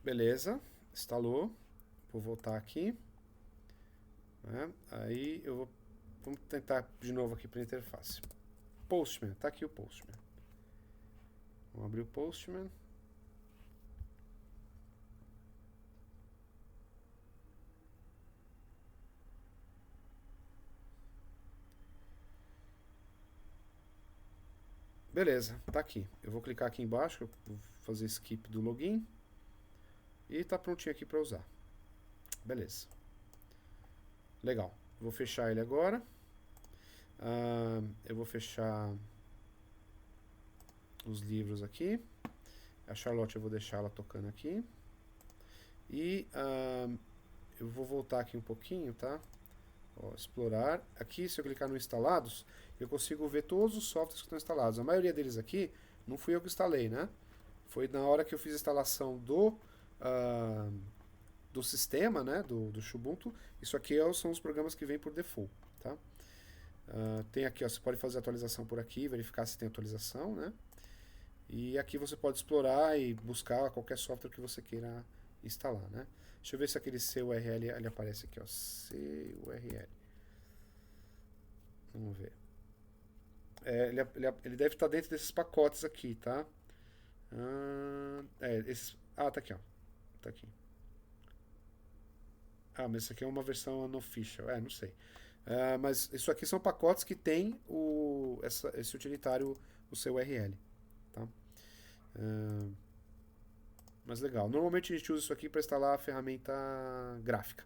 Beleza, instalou. Vou voltar aqui. Né? Aí eu vou. Vamos tentar de novo aqui para a interface. Postman, tá aqui o Postman. Vamos abrir o Postman. Beleza, tá aqui. Eu vou clicar aqui embaixo, vou fazer skip do login. E tá prontinho aqui para usar. Beleza. Legal. Vou fechar ele agora. Eu vou fechar os livros aqui. A Charlotte eu vou deixar ela tocando aqui. E eu vou voltar aqui um pouquinho, tá? Ó, explorar. Aqui, se eu clicar no instalados, eu consigo ver todos os softwares que estão instalados. A maioria deles aqui não fui eu que instalei, né? Foi na hora que eu fiz a instalação do sistema, né? Do Ubuntu. Isso aqui são os programas que vêm por default, tá? Tem aqui, ó, você pode fazer atualização por aqui, verificar se tem atualização, né? E aqui você pode explorar e buscar qualquer software que você queira instalar, né? Deixa eu ver se aquele CURL ele aparece aqui, ó. CURL. Vamos ver. Ele deve estar dentro desses pacotes aqui, tá? Tá aqui, ó. Tá aqui. Mas isso aqui é uma versão unofficial. Não sei. Mas isso aqui são pacotes que tem esse utilitário, o CURL, tá? Mas legal. Normalmente a gente usa isso aqui para instalar a ferramenta gráfica.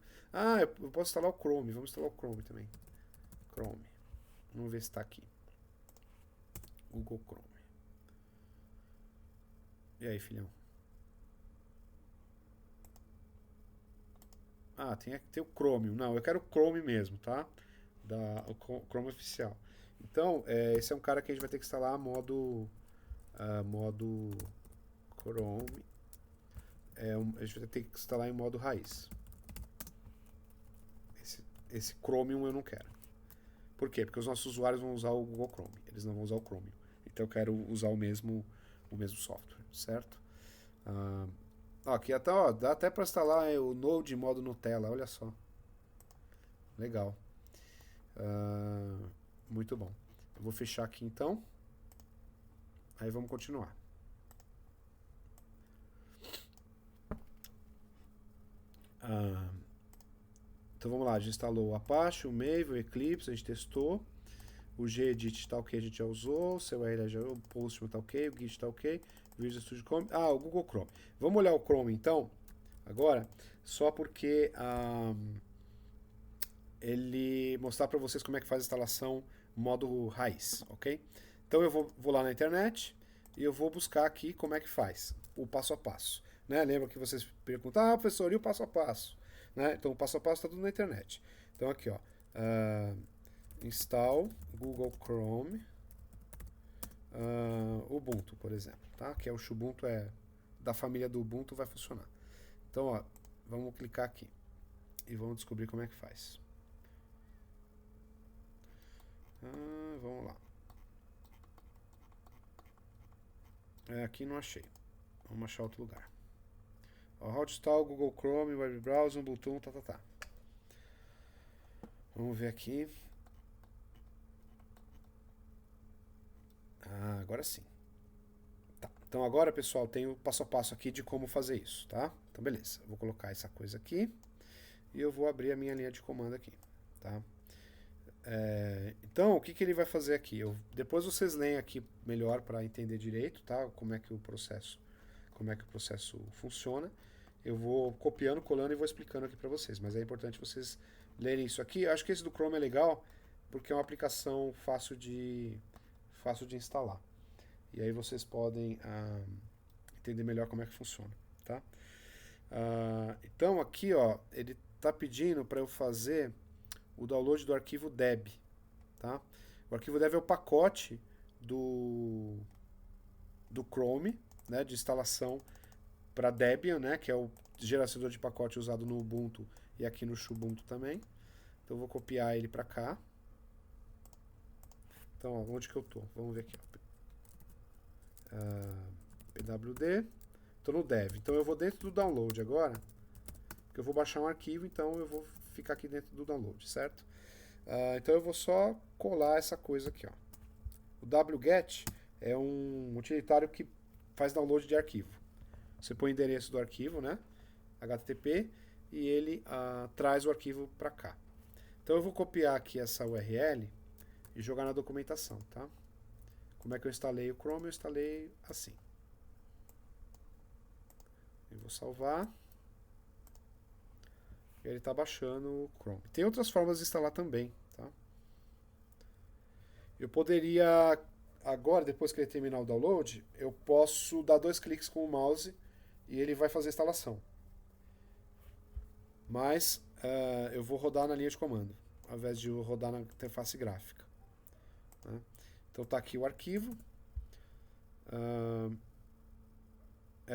Eu posso instalar o Chrome. Vamos instalar o Chrome também. Chrome. Vamos ver se está aqui. Google Chrome. E aí, filhão? Tem o Chromium. Não, eu quero o Chrome mesmo, tá? O Chrome oficial. Então, esse é um cara que a gente vai ter que instalar modo Chrome. A gente vai ter que instalar em modo raiz. Esse Chromium eu não quero. Por quê? Porque os nossos usuários vão usar o Google Chrome. Eles não vão usar o Chromium. Então eu quero usar o mesmo software, certo? Aqui até, ó, dá até para instalar o Node em modo Nutella, olha só. Legal. Muito bom. Eu vou fechar aqui então. Aí vamos continuar. Então vamos lá, a gente instalou o Apache, o Maven, o Eclipse, a gente testou. O Gedit está ok, a gente já usou. O CURL já, o Postman está ok, o Git está ok. O Visual Studio Chrome. O Google Chrome. Vamos olhar o Chrome então, agora, só porque ele mostrar para vocês como é que faz a instalação modo raiz, ok? Então eu vou lá na internet e eu vou buscar aqui como é que faz, o passo a passo. Né? Lembra que vocês perguntam, professor, e o passo a passo? Né? Então o passo a passo está tudo na internet. Então aqui, ó, install Google Chrome Ubuntu, por exemplo, tá? Que é o Ubuntu, da família do Ubuntu, vai funcionar. Então, ó, vamos clicar aqui e vamos descobrir como é que faz. Vamos lá. Aqui não achei. Vamos achar outro lugar. How to install Google Chrome, Web Browser, Ubuntu, tá. Vamos ver aqui. Agora sim. Tá. Então agora, pessoal, tem o passo a passo aqui de como fazer isso, tá? Então beleza. Eu vou colocar essa coisa aqui e eu vou abrir a minha linha de comando aqui, tá? Então, o que ele vai fazer aqui? Depois vocês leem aqui melhor para entender direito, tá? Como é que o processo funciona. Eu vou copiando, colando e vou explicando aqui para vocês. Mas é importante vocês lerem isso aqui. Eu acho que esse do Chrome é legal porque é uma aplicação fácil de instalar. E aí vocês podem entender melhor como é que funciona, tá? Então aqui, ó, ele está pedindo para eu fazer o download do arquivo deb, tá? O arquivo deb é o pacote do Chrome, né, de instalação para Debian, né, que é o gerenciador de pacote usado no Ubuntu e aqui no Ubuntu também. Então eu vou copiar ele para cá. Então, ó, onde que eu tô? Vamos ver aqui, ó. PWD. Estou no dev. Então eu vou dentro do download agora, porque eu vou baixar um arquivo, então eu vou ficar aqui dentro do download, certo? Então eu vou só colar essa coisa aqui, ó. O wget é um utilitário que faz download de arquivo. Você põe o endereço do arquivo, né? HTTP, e ele traz o arquivo para cá. Então eu vou copiar aqui essa URL e jogar na documentação, tá? Como é que eu instalei o Chrome? Eu instalei assim. Eu vou salvar. E ele está baixando o Chrome. Tem outras formas de instalar também, tá? Eu poderia, agora, depois que ele terminar o download, eu posso dar 2 cliques com o mouse e ele vai fazer a instalação. Mas eu vou rodar na linha de comando, ao invés de eu rodar na interface gráfica. Né? Então está aqui o arquivo.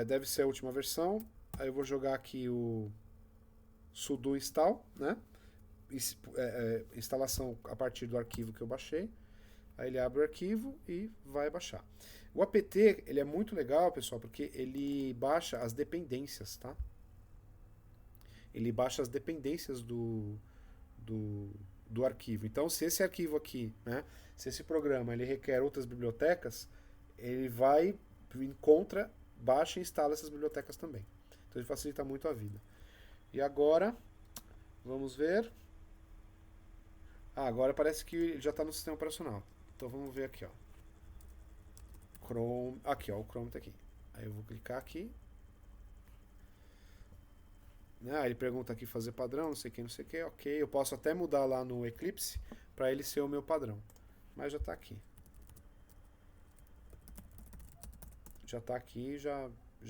Deve ser a última versão. Aí eu vou jogar aqui o sudo install, né? Instalação a partir do arquivo que eu baixei. Aí ele abre o arquivo e vai baixar. O apt ele é muito legal, pessoal, porque ele baixa as dependências, tá? Ele baixa as dependências do arquivo. Então, se esse arquivo aqui, né, se esse programa ele requer outras bibliotecas, ele vai, encontra, baixa e instala essas bibliotecas também. Então, ele facilita muito a vida. E agora, vamos ver. Agora parece que ele já está no sistema operacional. Então, vamos ver aqui, ó. Chrome, aqui, ó, o Chrome está aqui. Aí eu vou clicar aqui. Ele pergunta aqui fazer padrão, não sei o que, não sei o que, ok. Eu posso até mudar lá no Eclipse para ele ser o meu padrão. Mas já está aqui. Já está aqui e já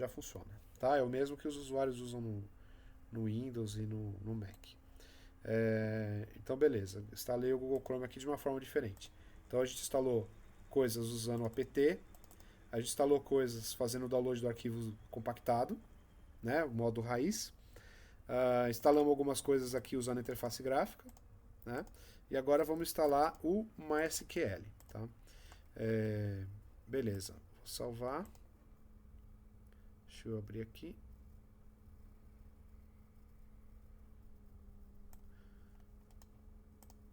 funciona. Tá? É o mesmo que os usuários usam no Windows e no Mac. Então, beleza. Instalei o Google Chrome aqui de uma forma diferente. Então, a gente instalou coisas usando o apt. A gente instalou coisas fazendo o download do arquivo compactado, né? O modo raiz. Instalamos algumas coisas aqui usando a interface gráfica, né? E agora vamos instalar o MySQL, tá? Beleza, vou salvar. Deixa eu abrir aqui.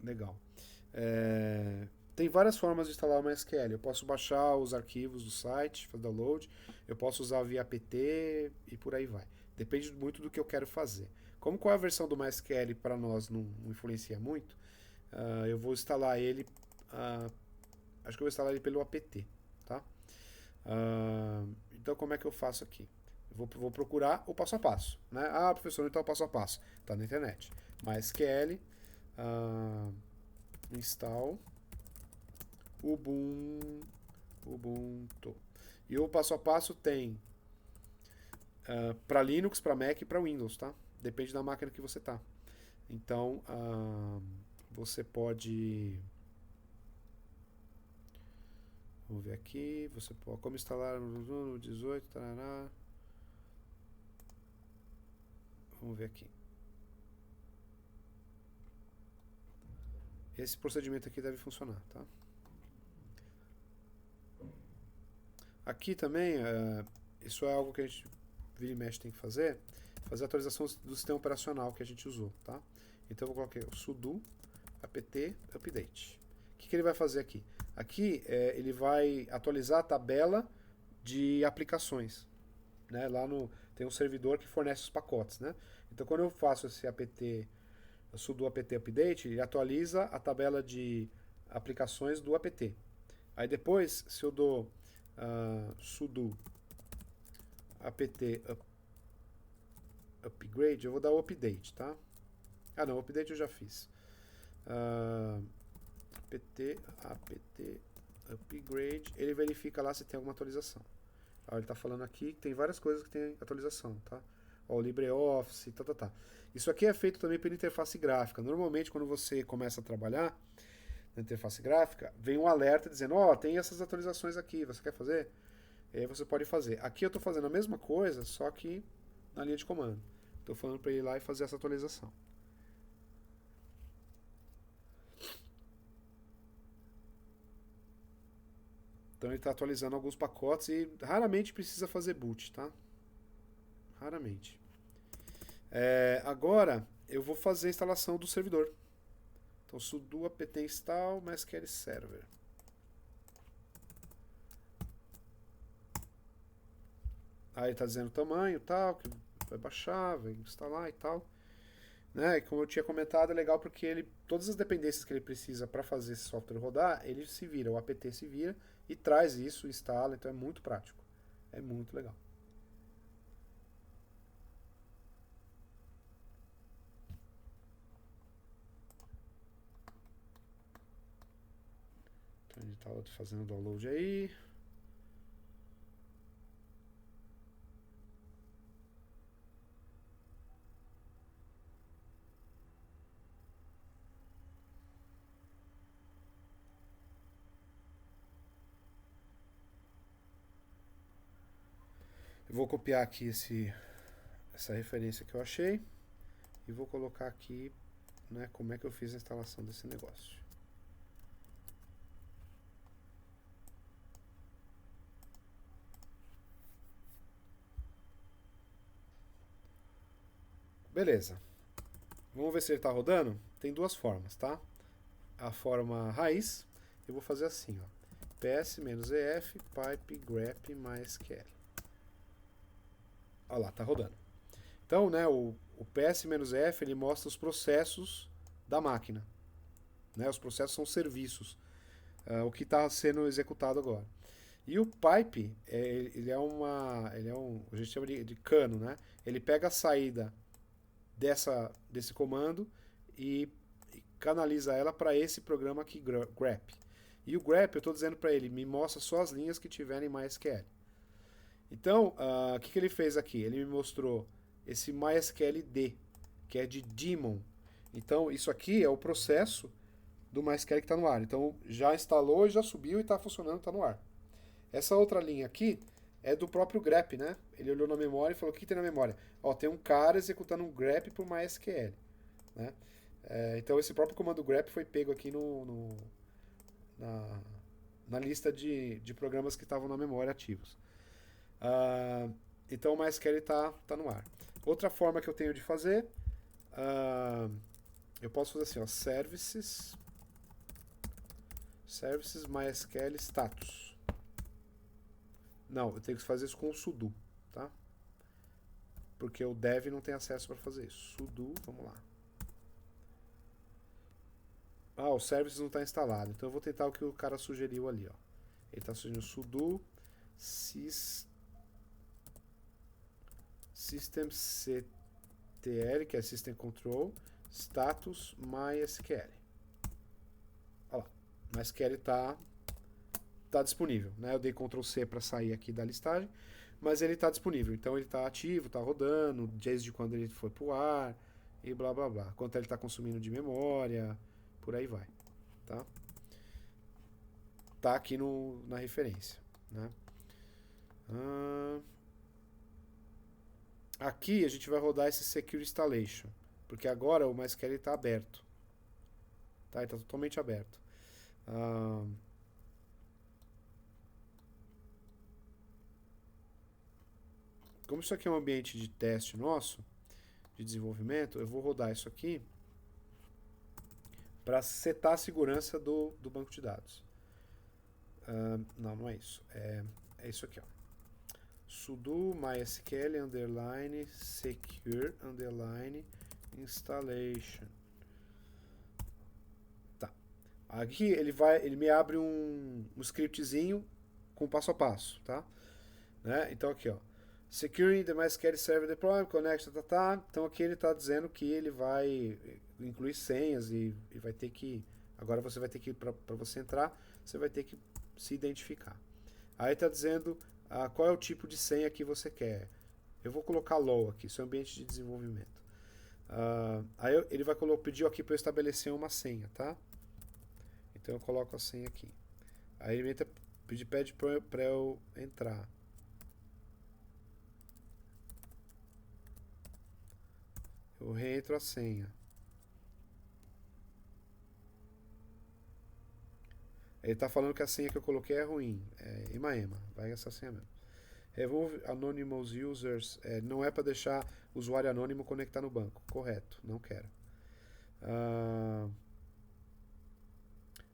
Legal. Tem várias formas de instalar o MySQL. Eu posso baixar os arquivos do site, fazer download. Eu posso usar via apt e por aí vai. Depende muito do que eu quero fazer. Como qual é a versão do MySQL para nós não influencia muito, eu vou instalar ele. Acho que eu vou instalar ele pelo apt. Tá? Então, como é que eu faço aqui? Eu vou procurar o passo a passo. Né? Professor, então o passo a passo. Está na internet. MySQL install Ubuntu. E o passo a passo tem para Linux, para Mac e para Windows, tá? Depende da máquina que você tá. Então, você pode... Vamos ver aqui. Você pode... Como instalar no 18, tarará. Vamos ver aqui. Esse procedimento aqui deve funcionar, tá? Aqui também, isso é algo que a gente vira e mexe tem que fazer a atualização do sistema operacional que a gente usou, tá? Então eu vou colocar o sudo apt update. O que ele vai fazer aqui? Aqui ele vai atualizar a tabela de aplicações, né? Lá tem um servidor que fornece os pacotes, né? Então quando eu faço esse sudo apt update, ele atualiza a tabela de aplicações do apt. Aí depois, se eu dou sudo apt upgrade, eu vou dar o update, tá? Não, o update eu já fiz. apt upgrade, ele verifica lá se tem alguma atualização. Ele está falando aqui que tem várias coisas que tem atualização, tá? O LibreOffice, tá. Isso aqui é feito também pela interface gráfica. Normalmente, quando você começa a trabalhar na interface gráfica, vem um alerta dizendo, tem essas atualizações aqui, você quer fazer? E aí você pode fazer. Aqui eu estou fazendo a mesma coisa, só que na linha de comando. Estou falando para ele ir lá e fazer essa atualização. Então ele está atualizando alguns pacotes e raramente precisa fazer boot, tá? Raramente. Agora eu vou fazer a instalação do servidor. Então sudo apt install MySQL server. Aí está dizendo o tamanho tal, que vai baixar, vai instalar e tal. Né? E como eu tinha comentado, é legal porque todas as dependências que ele precisa para fazer esse software rodar, ele se vira, o apt se vira e traz isso, instala, então é muito prático. É muito legal. Então ele está fazendo o download aí. Eu vou copiar aqui essa referência que eu achei e vou colocar aqui, né, como é que eu fiz a instalação desse negócio. Beleza. Vamos ver se ele está rodando? Tem duas formas, tá? A forma raiz, eu vou fazer assim, ó. ps-ef pipe grep MySQL. Olha lá, tá rodando. Então, né, o ps-f ele mostra os processos da máquina. Né? Os processos são serviços. O que está sendo executado agora. E o pipe, ele é um, a gente chama de cano, né? Ele pega a saída desse comando e canaliza ela para esse programa aqui, grep. E o grep, eu estou dizendo para ele, me mostra só as linhas que tiverem MySQL. Então, o que ele fez aqui? Ele me mostrou esse MySQL-D, que é de daemon. Então, isso aqui é o processo do MySQL que está no ar. Então, já instalou, já subiu e está funcionando, está no ar. Essa outra linha aqui é do próprio grep, né? Ele olhou na memória e falou, o que tem na memória? Ó, tem um cara executando um grep por MySQL. Né? Então, esse próprio comando grep foi pego aqui na lista de programas que estavam na memória ativos. Então o MySQL está no ar. Outra forma que eu tenho de fazer, eu posso fazer assim, ó, services MySQL status. Não, eu tenho que fazer isso com o sudo, tá? Porque o dev não tem acesso para fazer isso. Sudo, vamos lá. O services não está instalado, então eu vou tentar o que o cara sugeriu ali, ó. Ele está sugerindo sudo systemctl, que é system control, status MySQL. Olha lá, MySQL está disponível, né? Eu dei Ctrl C para sair aqui da listagem, mas ele está disponível, então ele está ativo, está rodando, desde quando ele foi para o ar e blá blá blá, quanto ele está consumindo de memória, por aí vai, tá? Tá aqui na referência, né? Aqui a gente vai rodar esse Secure Installation, porque agora o MySQL está aberto, tá? Ele está totalmente aberto. Como isso aqui é um ambiente de teste nosso, de desenvolvimento, eu vou rodar isso aqui para setar a segurança do banco de dados. Não é isso. É isso aqui, ó. Sudo MySQL underline secure underline installation. Tá. Aqui ele me abre um scriptzinho com passo a passo, tá? Né? Então aqui, ó. Securing the MySQL Server Deployment, Connect, Então aqui ele está dizendo que ele vai incluir senhas e vai ter que... Agora você vai ter que, para você entrar, você vai ter que se identificar. Aí está dizendo qual é o tipo de senha que você quer. Eu vou colocar low aqui, isso é um ambiente de desenvolvimento. Aí ele vai pedir aqui para eu estabelecer uma senha, tá? Então eu coloco a senha aqui. Aí ele pede para eu entrar. Eu reentro a senha. Ele está falando que a senha que eu coloquei é ruim. É ema. Vai essa senha mesmo. Remove anonymous users. Não é para deixar usuário anônimo conectar no banco. Correto, não quero.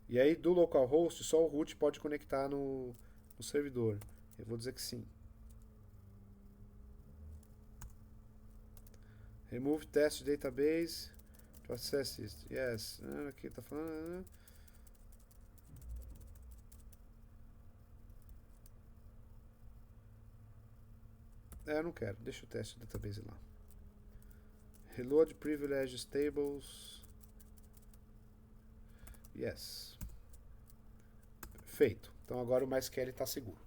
E aí, do localhost, só o root pode conectar no servidor. Eu vou dizer que sim. Remove test database to access it. Yes. Aqui tá falando. Eu não quero. Deixa o teste database lá. Reload privileges tables. Yes. Feito. Então agora o MySQL está seguro.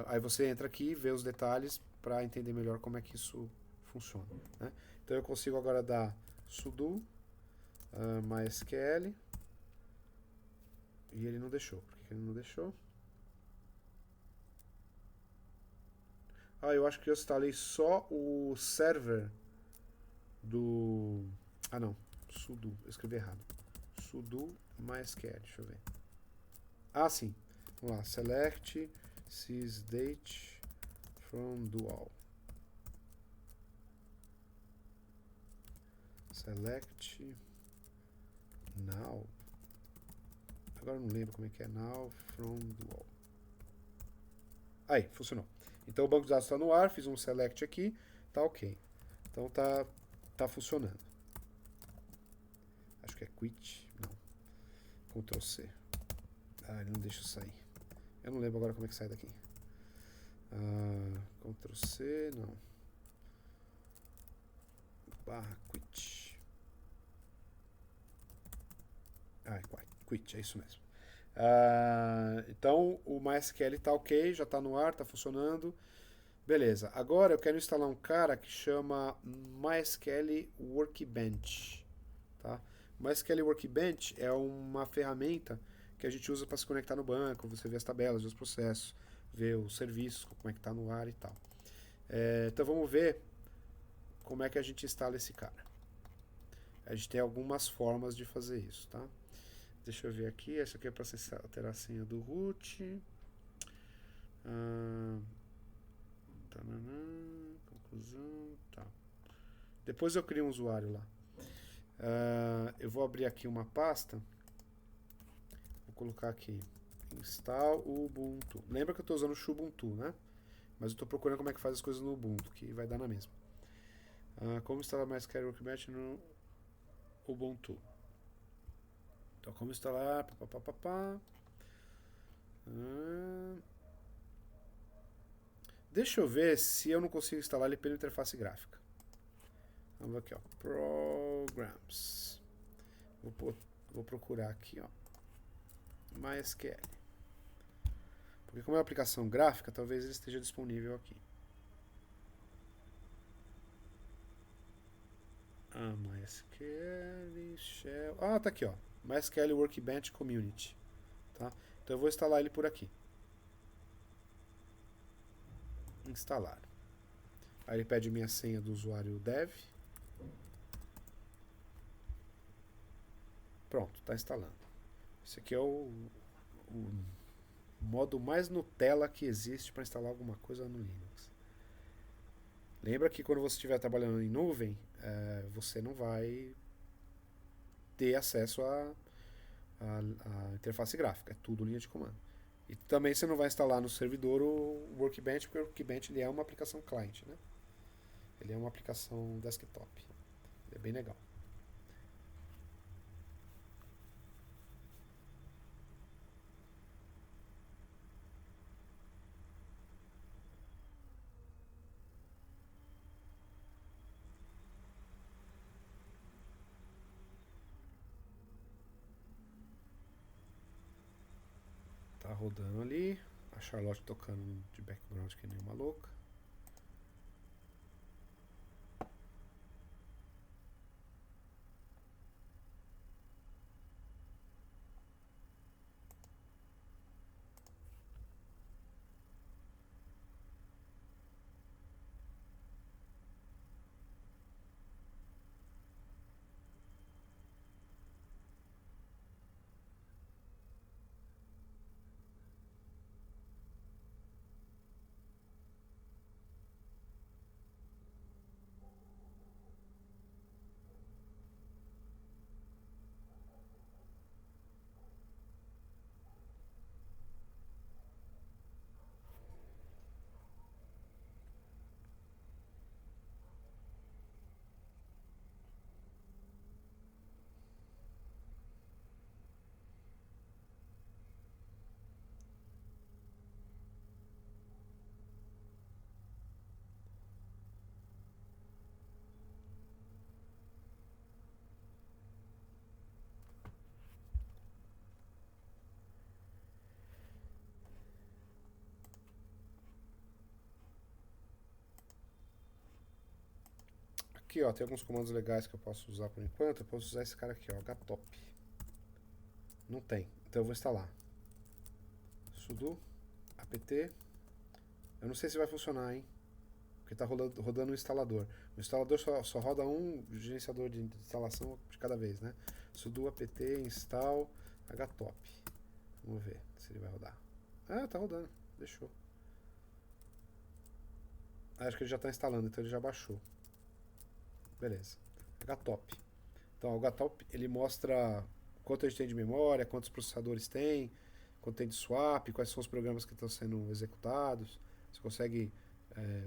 Aí você entra aqui e vê os detalhes para entender melhor como é que isso funciona. Né? Então eu consigo agora dar sudo MySQL e ele não deixou. Por que ele não deixou? Eu acho que eu instalei só o server do... não. Sudo. Eu escrevi errado. Sudo MySQL. Deixa eu ver. Sim. Vamos lá. Select sysdate from dual. Select now. Agora eu não lembro como é que é. Now from dual. Aí, funcionou. Então o banco de dados está no ar, fiz um select aqui, tá ok. Então tá funcionando. Acho que é quit, não. Ctrl C. Ele não deixa eu sair. Eu não lembro agora como é que sai daqui. Ctrl C, não. Quit. Quit, é isso mesmo. Então o MySQL está ok, já está no ar, está funcionando. Beleza, agora eu quero instalar um cara que chama MySQL Workbench. Tá? MySQL Workbench é uma ferramenta que a gente usa para se conectar no banco, você vê as tabelas, vê os processos, vê os serviços, como é que está no ar e tal. Então vamos ver como é que a gente instala esse cara. A gente tem algumas formas de fazer isso, tá? Deixa eu ver aqui, essa aqui é para alterar a senha do root. Conclusão, tá. Depois eu crio um usuário lá. Eu vou abrir aqui uma pasta. Vou colocar aqui install Ubuntu. Lembra que eu estou usando o Xubuntu, né? Mas eu estou procurando como é que faz as coisas no Ubuntu, que vai dar na mesma. Como instalar MySQL Workbench no Ubuntu. Então, como instalar? Deixa eu ver se eu não consigo instalar ele pela interface gráfica. Vamos aqui, ó. Programs. Vou procurar aqui, ó. MySQL. Porque como é uma aplicação gráfica, talvez ele esteja disponível aqui. MySQL Shell. Tá aqui, ó. MySQL Workbench Community. Tá? Então eu vou instalar ele por aqui. Instalar. Aí ele pede minha senha do usuário dev. Pronto, está instalando. Esse aqui é o modo mais Nutella que existe para instalar alguma coisa no Linux. Lembra que quando você estiver trabalhando em nuvem, você não vai ter acesso à interface gráfica. É tudo linha de comando. E também você não vai instalar no servidor o Workbench, porque o Workbench ele é uma aplicação client, né? Ele é uma aplicação desktop. Ele é bem legal. Tá rodando ali. A Charlotte tocando de background que nem uma louca. Aqui, ó, tem alguns comandos legais que eu posso usar por enquanto. Eu posso usar esse cara aqui, ó, htop. Não tem, então eu vou instalar. Sudo apt. Eu não sei se vai funcionar, hein? Porque tá rodando um instalador. O instalador só roda um gerenciador de instalação de cada vez, né? Sudo apt install htop. Vamos ver se ele vai rodar. Ah, tá rodando. Deixou. Acho que ele já está instalando, então ele já baixou. Beleza. Htop. Então, o Htop ele mostra quanto a gente tem de memória, quantos processadores tem, quanto tem de swap, quais são os programas que estão sendo executados. Você consegue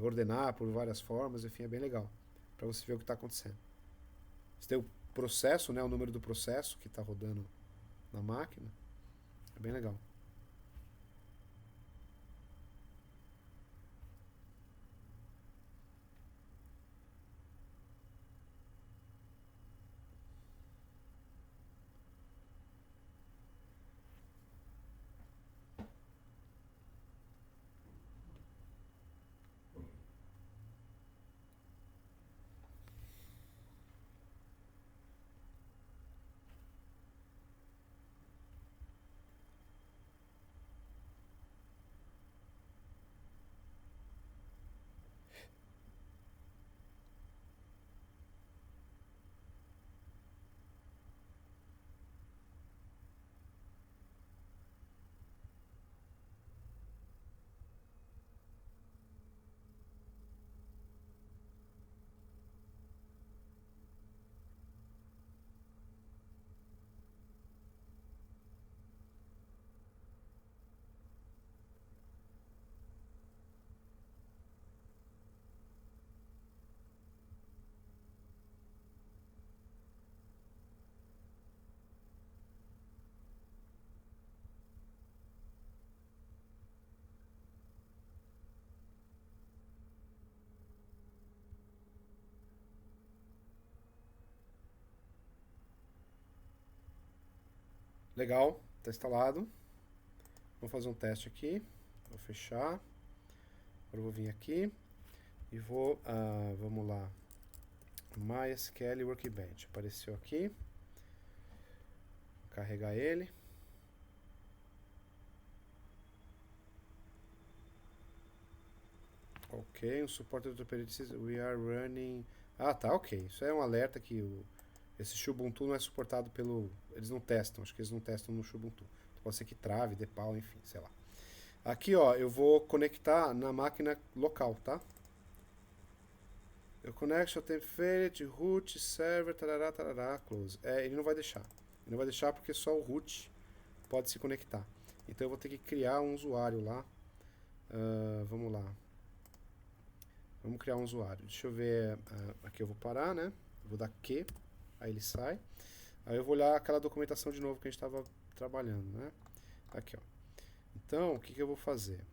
ordenar por várias formas, enfim, é bem legal para você ver o que está acontecendo. Você tem o processo, né, o número do processo que está rodando na máquina. É bem legal. Legal, está instalado. Vou fazer um teste aqui. Vou fechar. Agora eu vou vir aqui e vou, vamos lá, MySQL Workbench. Apareceu aqui. Vou carregar ele. Ok, um suporte do operating we are running. Ah, tá, ok. Isso é um alerta que esse Xubuntu não é suportado pelo. Eles não testam, acho que eles não testam no Xubuntu. Pode ser que trave, dê pau, enfim, sei lá. Aqui, ó, eu vou conectar na máquina local, tá? Eu connection template, root, server, tarará, tarará, close. Ele não vai deixar. Ele não vai deixar porque só o root pode se conectar. Então eu vou ter que criar um usuário lá. Vamos lá. Vamos criar um usuário. Deixa eu ver. Aqui eu vou parar, né? Vou dar Q. Aí ele sai. Aí eu vou olhar aquela documentação de novo que a gente estava trabalhando, né? Aqui, ó. Então, o que eu vou fazer?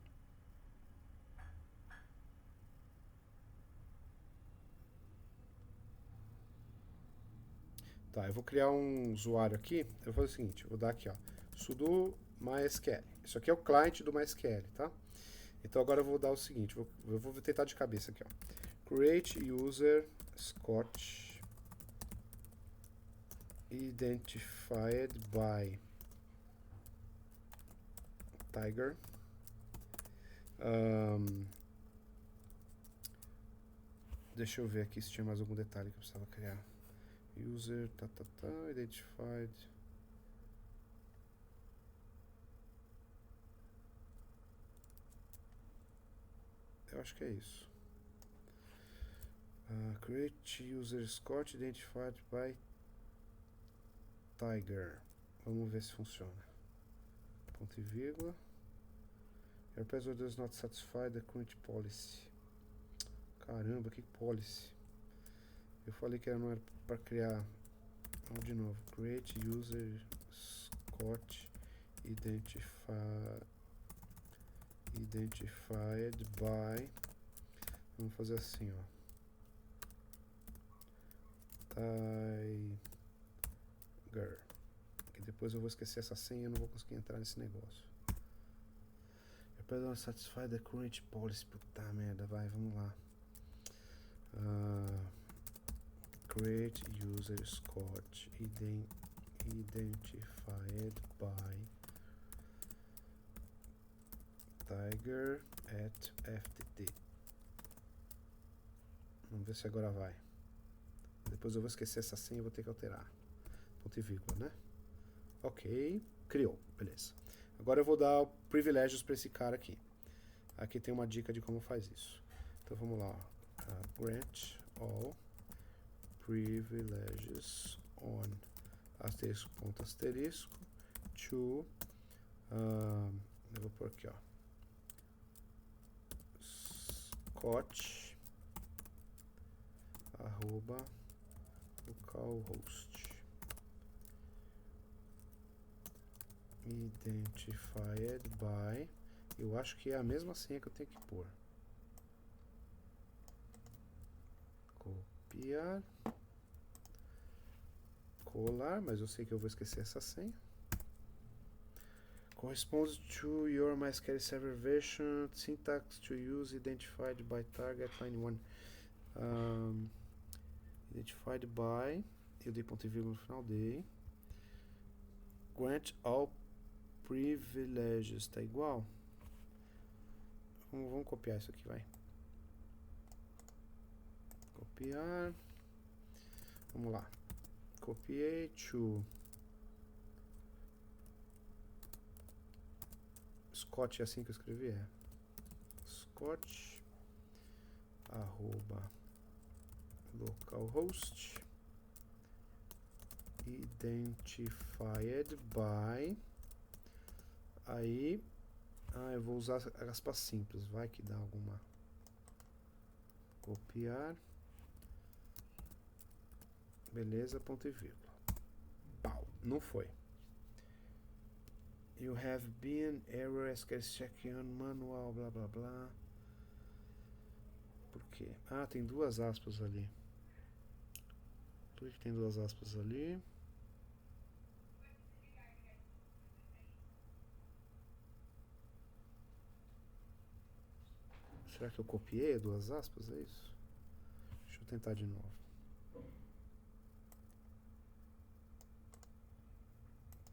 Tá, eu vou criar um usuário aqui. Eu vou fazer o seguinte, eu vou dar aqui, ó, sudo MySQL. Isso aqui é o cliente do MySQL, tá? Então agora eu vou dar o seguinte, eu vou tentar de cabeça aqui, ó. Create user Scott identified by Tiger. Deixa eu ver aqui se tinha mais algum detalhe que eu precisava criar. User, identified. Eu acho que é isso. Create user Scott identified by Tiger. Vamos ver se funciona. Ponto e vírgula. Your password does not satisfy the current policy. Caramba, que policy? Eu falei que não era para criar. Vamos de novo. Create user Scott identified by. Vamos fazer assim, ó. Tiger. Que depois eu vou esquecer essa senha e eu não vou conseguir entrar nesse negócio. Your password does not satisfy the current policy. Puta merda, vai, vamos lá. create user Scott identified by Tiger at FTD. Vamos ver se agora vai. Depois eu vou esquecer essa senha e vou ter que alterar. Ponto e vírgula, né? Ok, criou, beleza. Agora eu vou dar privilégios para esse cara aqui. Aqui tem uma dica de como faz isso. Então vamos lá. Grant all privileges on asterisco ponto asterisco to eu vou por aqui, ó, Scott arroba localhost identified by, eu acho que é a mesma senha que eu tenho que pôr. Copiar, colar, mas eu sei que eu vou esquecer essa senha. Corresponds to your MySQL server version, syntax to use identified by target line 1. Identified by, eu dei ponto e vírgula no final, dei. Grant all privileges, tá igual? Vamos copiar isso aqui, vai. Copiar. Vamos lá. Copiei to Scott, é assim que eu escrevi, é Scott arroba localhost identified by, aí eu vou usar aspas simples, vai que dá alguma. Copiar, beleza, ponto e vírgula. Pau, não foi. You have been error SQL check on manual, blá blá blá. Por quê? Ah, tem duas aspas ali. Por que tem duas aspas ali? Será que eu copiei duas aspas? É isso? Deixa eu tentar de novo.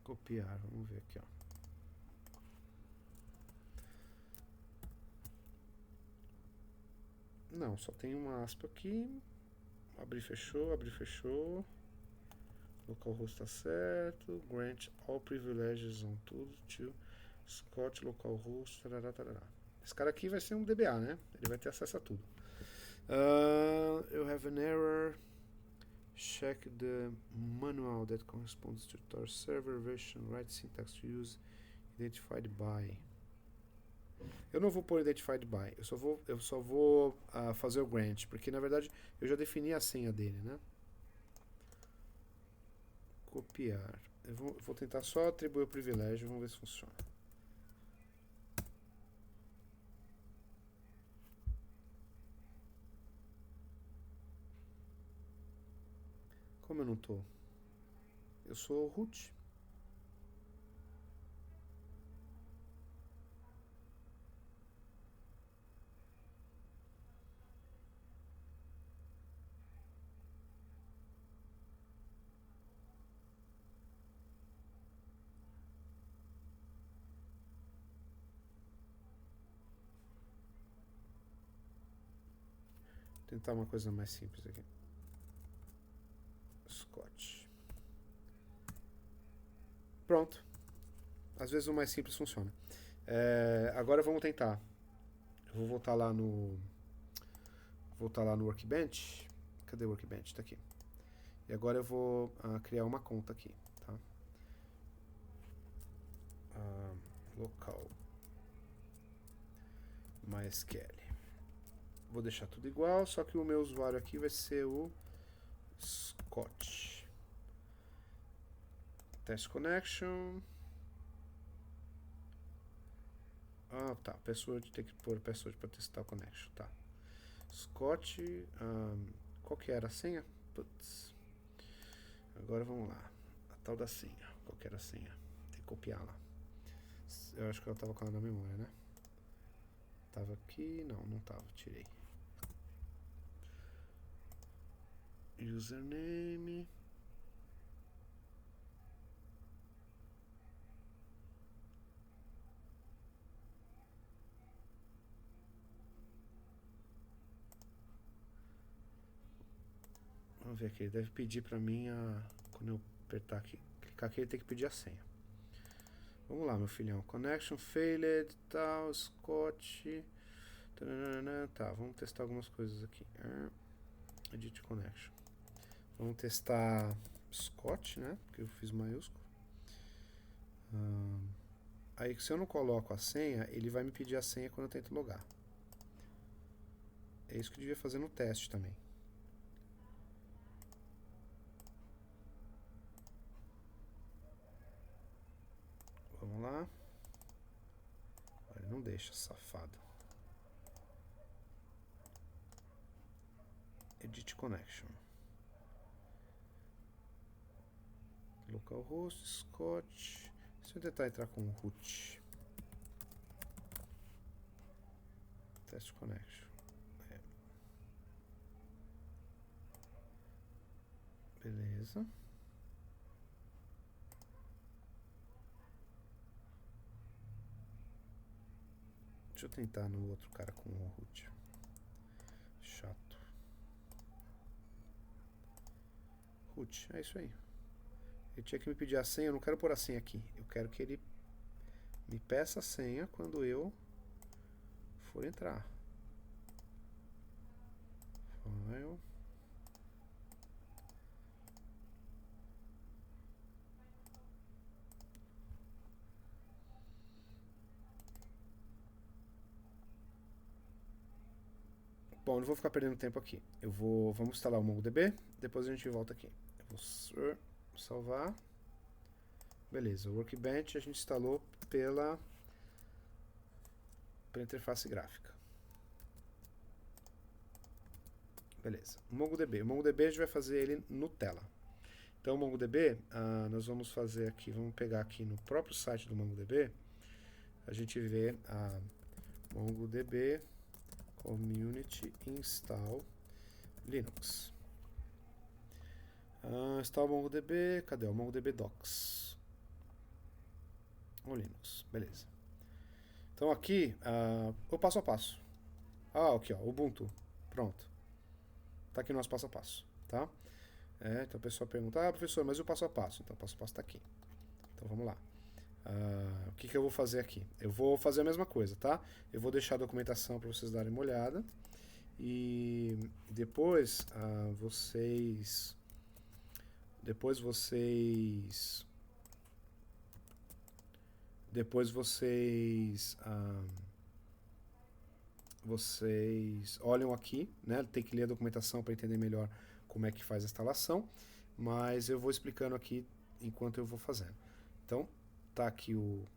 Copiar, vamos ver aqui, ó. Não, só tem uma aspa aqui. Abrir, fechou, abrir, fechou. Localhost tá certo. Grant all privileges on tudo to Scott localhost. Tarará, tarará. Esse cara aqui vai ser um DBA, né? Ele vai ter acesso a tudo. You have an error. Check the manual that corresponds to your server version. Right syntax to use identified by. Eu não vou pôr identified by. Eu só vou fazer o grant, porque na verdade eu já defini a senha dele, né? Copiar. Eu vou tentar só atribuir o privilégio, vamos ver se funciona. Como eu não tô? Eu sou root. Vou tentar uma coisa mais simples aqui. Scott. Pronto. Às vezes o mais simples funciona. Agora vamos tentar. Eu vou voltar lá no Workbench. Cadê o Workbench? Tá aqui. E agora eu vou criar uma conta aqui, tá? Local MySQL. Vou deixar tudo igual, só que o meu usuário aqui vai ser o Scott. Test connection. Tá. Password, tem que pôr password para testar o connection, tá. Scott, qual que era a senha? Putz. Agora vamos lá. A tal da senha. Qual que era a senha? Tem que copiar lá. Eu acho que ela tava com ela na memória, né? Tava aqui, não tava, tirei. username. Vamos ver aqui, ele deve pedir pra mim quando eu apertar aqui, clicar aqui, ele tem que pedir a senha. Vamos lá, meu filhão. Connection failed, tal, Scott. Tá, vamos testar algumas coisas aqui. Edit connection. Vamos testar Scott, né? Porque eu fiz maiúsculo. Aí, se eu não coloco a senha, ele vai me pedir a senha quando eu tento logar. É isso que eu devia fazer no teste também. Vamos lá. Ele não deixa, safado. Edit connection. Localhost, Scott. Se eu tentar entrar com o root. Test connection. Beleza. Deixa eu tentar no outro cara com o root. Chato. Root, é isso aí. Ele tinha que me pedir a senha, eu não quero pôr a senha aqui. Eu quero que ele me peça a senha quando eu for entrar. File. Bom, não vou ficar perdendo tempo aqui. Vamos instalar o MongoDB, depois a gente volta aqui. Eu vou salvar. Beleza, o Workbench a gente instalou pela interface gráfica. Beleza, o MongoDB. O MongoDB a gente vai fazer ele no tela. Então o MongoDB, nós vamos fazer aqui, vamos pegar aqui no próprio site do MongoDB, a gente vê a MongoDB Community Install Linux. Install MongoDB, cadê o MongoDB Docs? O Linux, beleza. Então aqui, o passo a passo. Aqui ó, Ubuntu, pronto. Tá aqui o nosso passo a passo, tá? Então a pessoa pergunta, professor, mas e o passo a passo? Então o passo a passo tá aqui. Então vamos lá. O que eu vou fazer aqui? Eu vou fazer a mesma coisa, tá? Eu vou deixar a documentação para vocês darem uma olhada. E depois vocês olham aqui, né? Tem que ler a documentação para entender melhor como é que faz a instalação, mas eu vou explicando aqui enquanto eu vou fazendo. Então, tá aqui o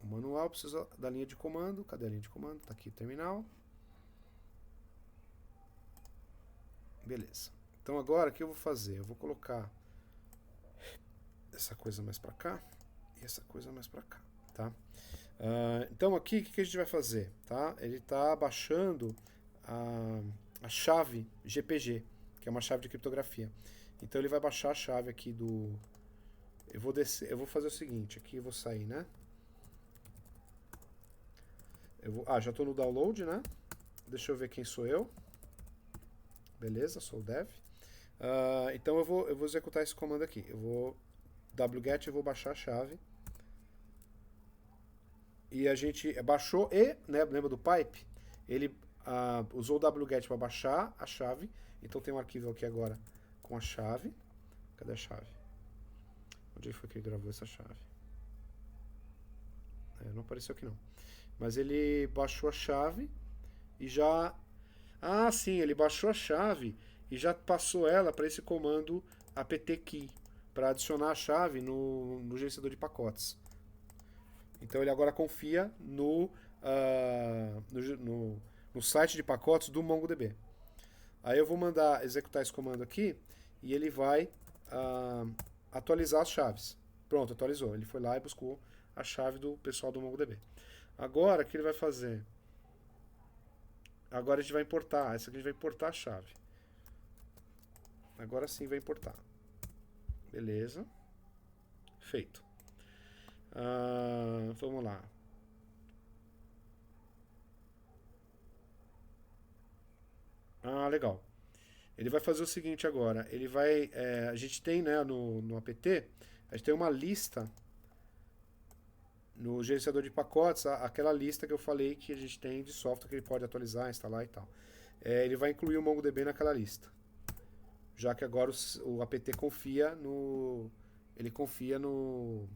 manual, precisa da linha de comando. Cadê a linha de comando? Tá aqui o terminal. Beleza. Então agora o que eu vou fazer? Eu vou colocar essa coisa mais para cá e essa coisa mais para cá, tá? Então aqui o que a gente vai fazer, tá? Ele está baixando a chave GPG, que é uma chave de criptografia. Então ele vai baixar a chave aqui do... Eu vou fazer o seguinte, aqui eu vou sair, né? Já estou no download, né? Deixa eu ver quem sou eu. Beleza, sou o dev. Então eu vou executar esse comando aqui. Eu vou wget, eu vou baixar a chave. E a gente baixou né, lembra do pipe? Ele usou o wget para baixar a chave. Então tem um arquivo aqui agora com a chave. Cadê a chave? Onde foi que ele gravou essa chave? Não apareceu aqui não. Mas ele baixou a chave e já... sim, ele baixou a chave e já passou ela para esse comando apt-key, para adicionar a chave no gerenciador de pacotes. Então ele agora confia no site de pacotes do MongoDB. Aí eu vou mandar executar esse comando aqui e ele vai atualizar as chaves. Pronto, atualizou. Ele foi lá e buscou a chave do pessoal do MongoDB. Agora, o que ele vai fazer? Agora a gente vai importar. Essa aqui a gente vai importar a chave. Agora sim vai importar. Beleza. Feito. Vamos lá. Legal. Ele vai fazer o seguinte agora. Ele vai. A gente tem, né, no apt, a gente tem uma lista no gerenciador de pacotes, aquela lista que eu falei que a gente tem de software que ele pode atualizar, instalar e tal. Ele vai incluir o MongoDB naquela lista. Já que agora o apt confia no. Ele confia no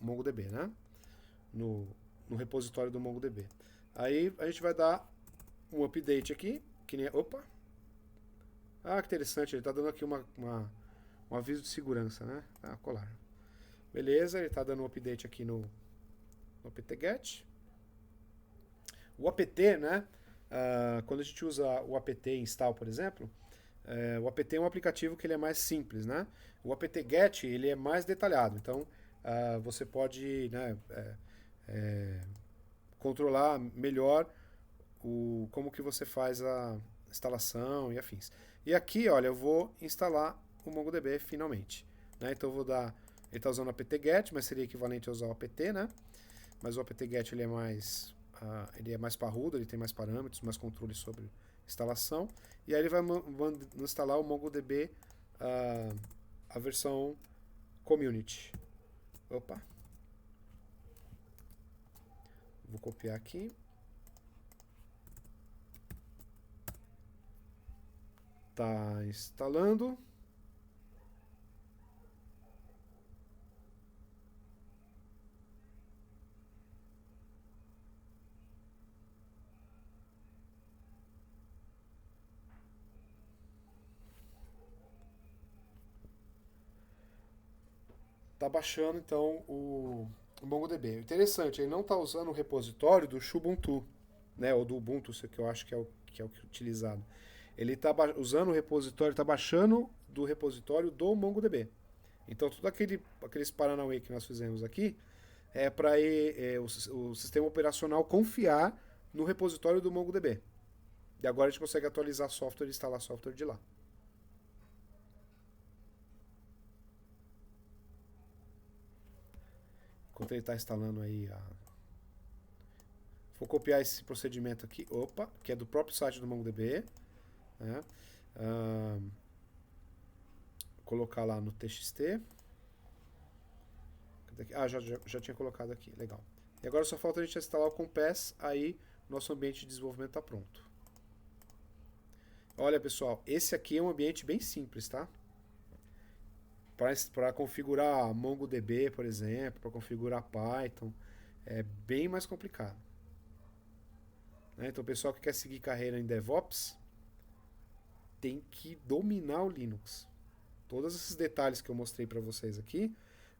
MongoDB, né? No repositório do MongoDB. Aí a gente vai dar um update aqui, que nem. Opa! Que interessante, ele está dando aqui um aviso de segurança, né? Colar. Beleza, ele está dando um update aqui no apt-get. O apt, né? Quando a gente usa o apt install, por exemplo, o apt é um aplicativo que ele é mais simples, né? O apt-get ele é mais detalhado, então você pode, né, controlar melhor como que você faz a instalação e afins. E aqui, olha, eu vou instalar o MongoDB finalmente, né? Então eu vou dar, ele está usando o apt-get, mas seria equivalente a usar o apt, né? Mas o apt-get ele é mais parrudo, ele tem mais parâmetros, mais controle sobre instalação. E aí ele vai instalar o MongoDB, a versão Community. Opa! Vou copiar aqui. Tá instalando. Tá baixando então o MongoDB. Interessante, ele não está usando o repositório do Xubuntu, né, ou do Ubuntu, que eu acho que é o que é utilizado. Ele está usando o repositório, está baixando do repositório do MongoDB. Então, tudo aqueles Paranauê que nós fizemos aqui é para o sistema operacional confiar no repositório do MongoDB. E agora a gente consegue atualizar software e instalar software de lá. Enquanto ele está instalando aí Vou copiar esse procedimento aqui, que é do próprio site do MongoDB. Né? Colocar lá no TXT. Já tinha colocado aqui, legal. E agora só falta a gente instalar o Compass, aí nosso ambiente de desenvolvimento está pronto. Olha, pessoal, esse aqui é um ambiente bem simples, tá? Para configurar MongoDB, por exemplo, para configurar Python, é bem mais complicado. Então, o pessoal que quer seguir carreira em DevOps tem que dominar o Linux. Todos esses detalhes que eu mostrei para vocês aqui,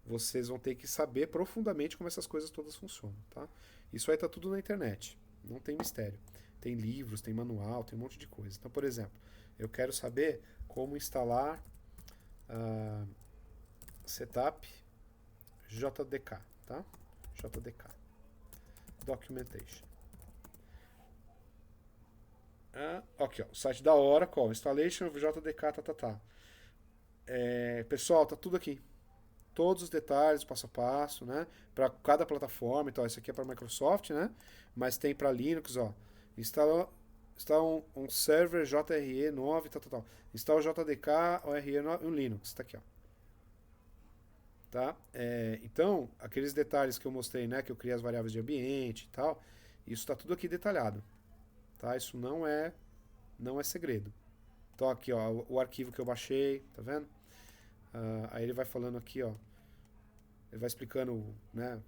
vocês vão ter que saber profundamente como essas coisas todas funcionam, tá? Isso aí tá tudo na internet, não tem mistério. Tem livros, tem manual, tem um monte de coisa. Então, por exemplo, eu quero saber como instalar setup JDK, tá? JDK. Documentation. Aqui, ó, o site da Oracle, Installation of JDK, pessoal, tá tudo aqui. Todos os detalhes, passo a passo, né? Para cada plataforma, então, esse aqui é para Microsoft, né? Mas tem para Linux, ó. Instala um server JRE 9, tal. Instala o JDK, ORE 9, um Linux, tá aqui, ó. Tá? Então, aqueles detalhes que eu mostrei, né? Que eu criei as variáveis de ambiente e tal, isso está tudo aqui detalhado. Tá? Isso não é segredo. Então aqui, ó, o arquivo que eu baixei, tá vendo? Aí ele vai falando aqui, ó, ele vai explicando, né,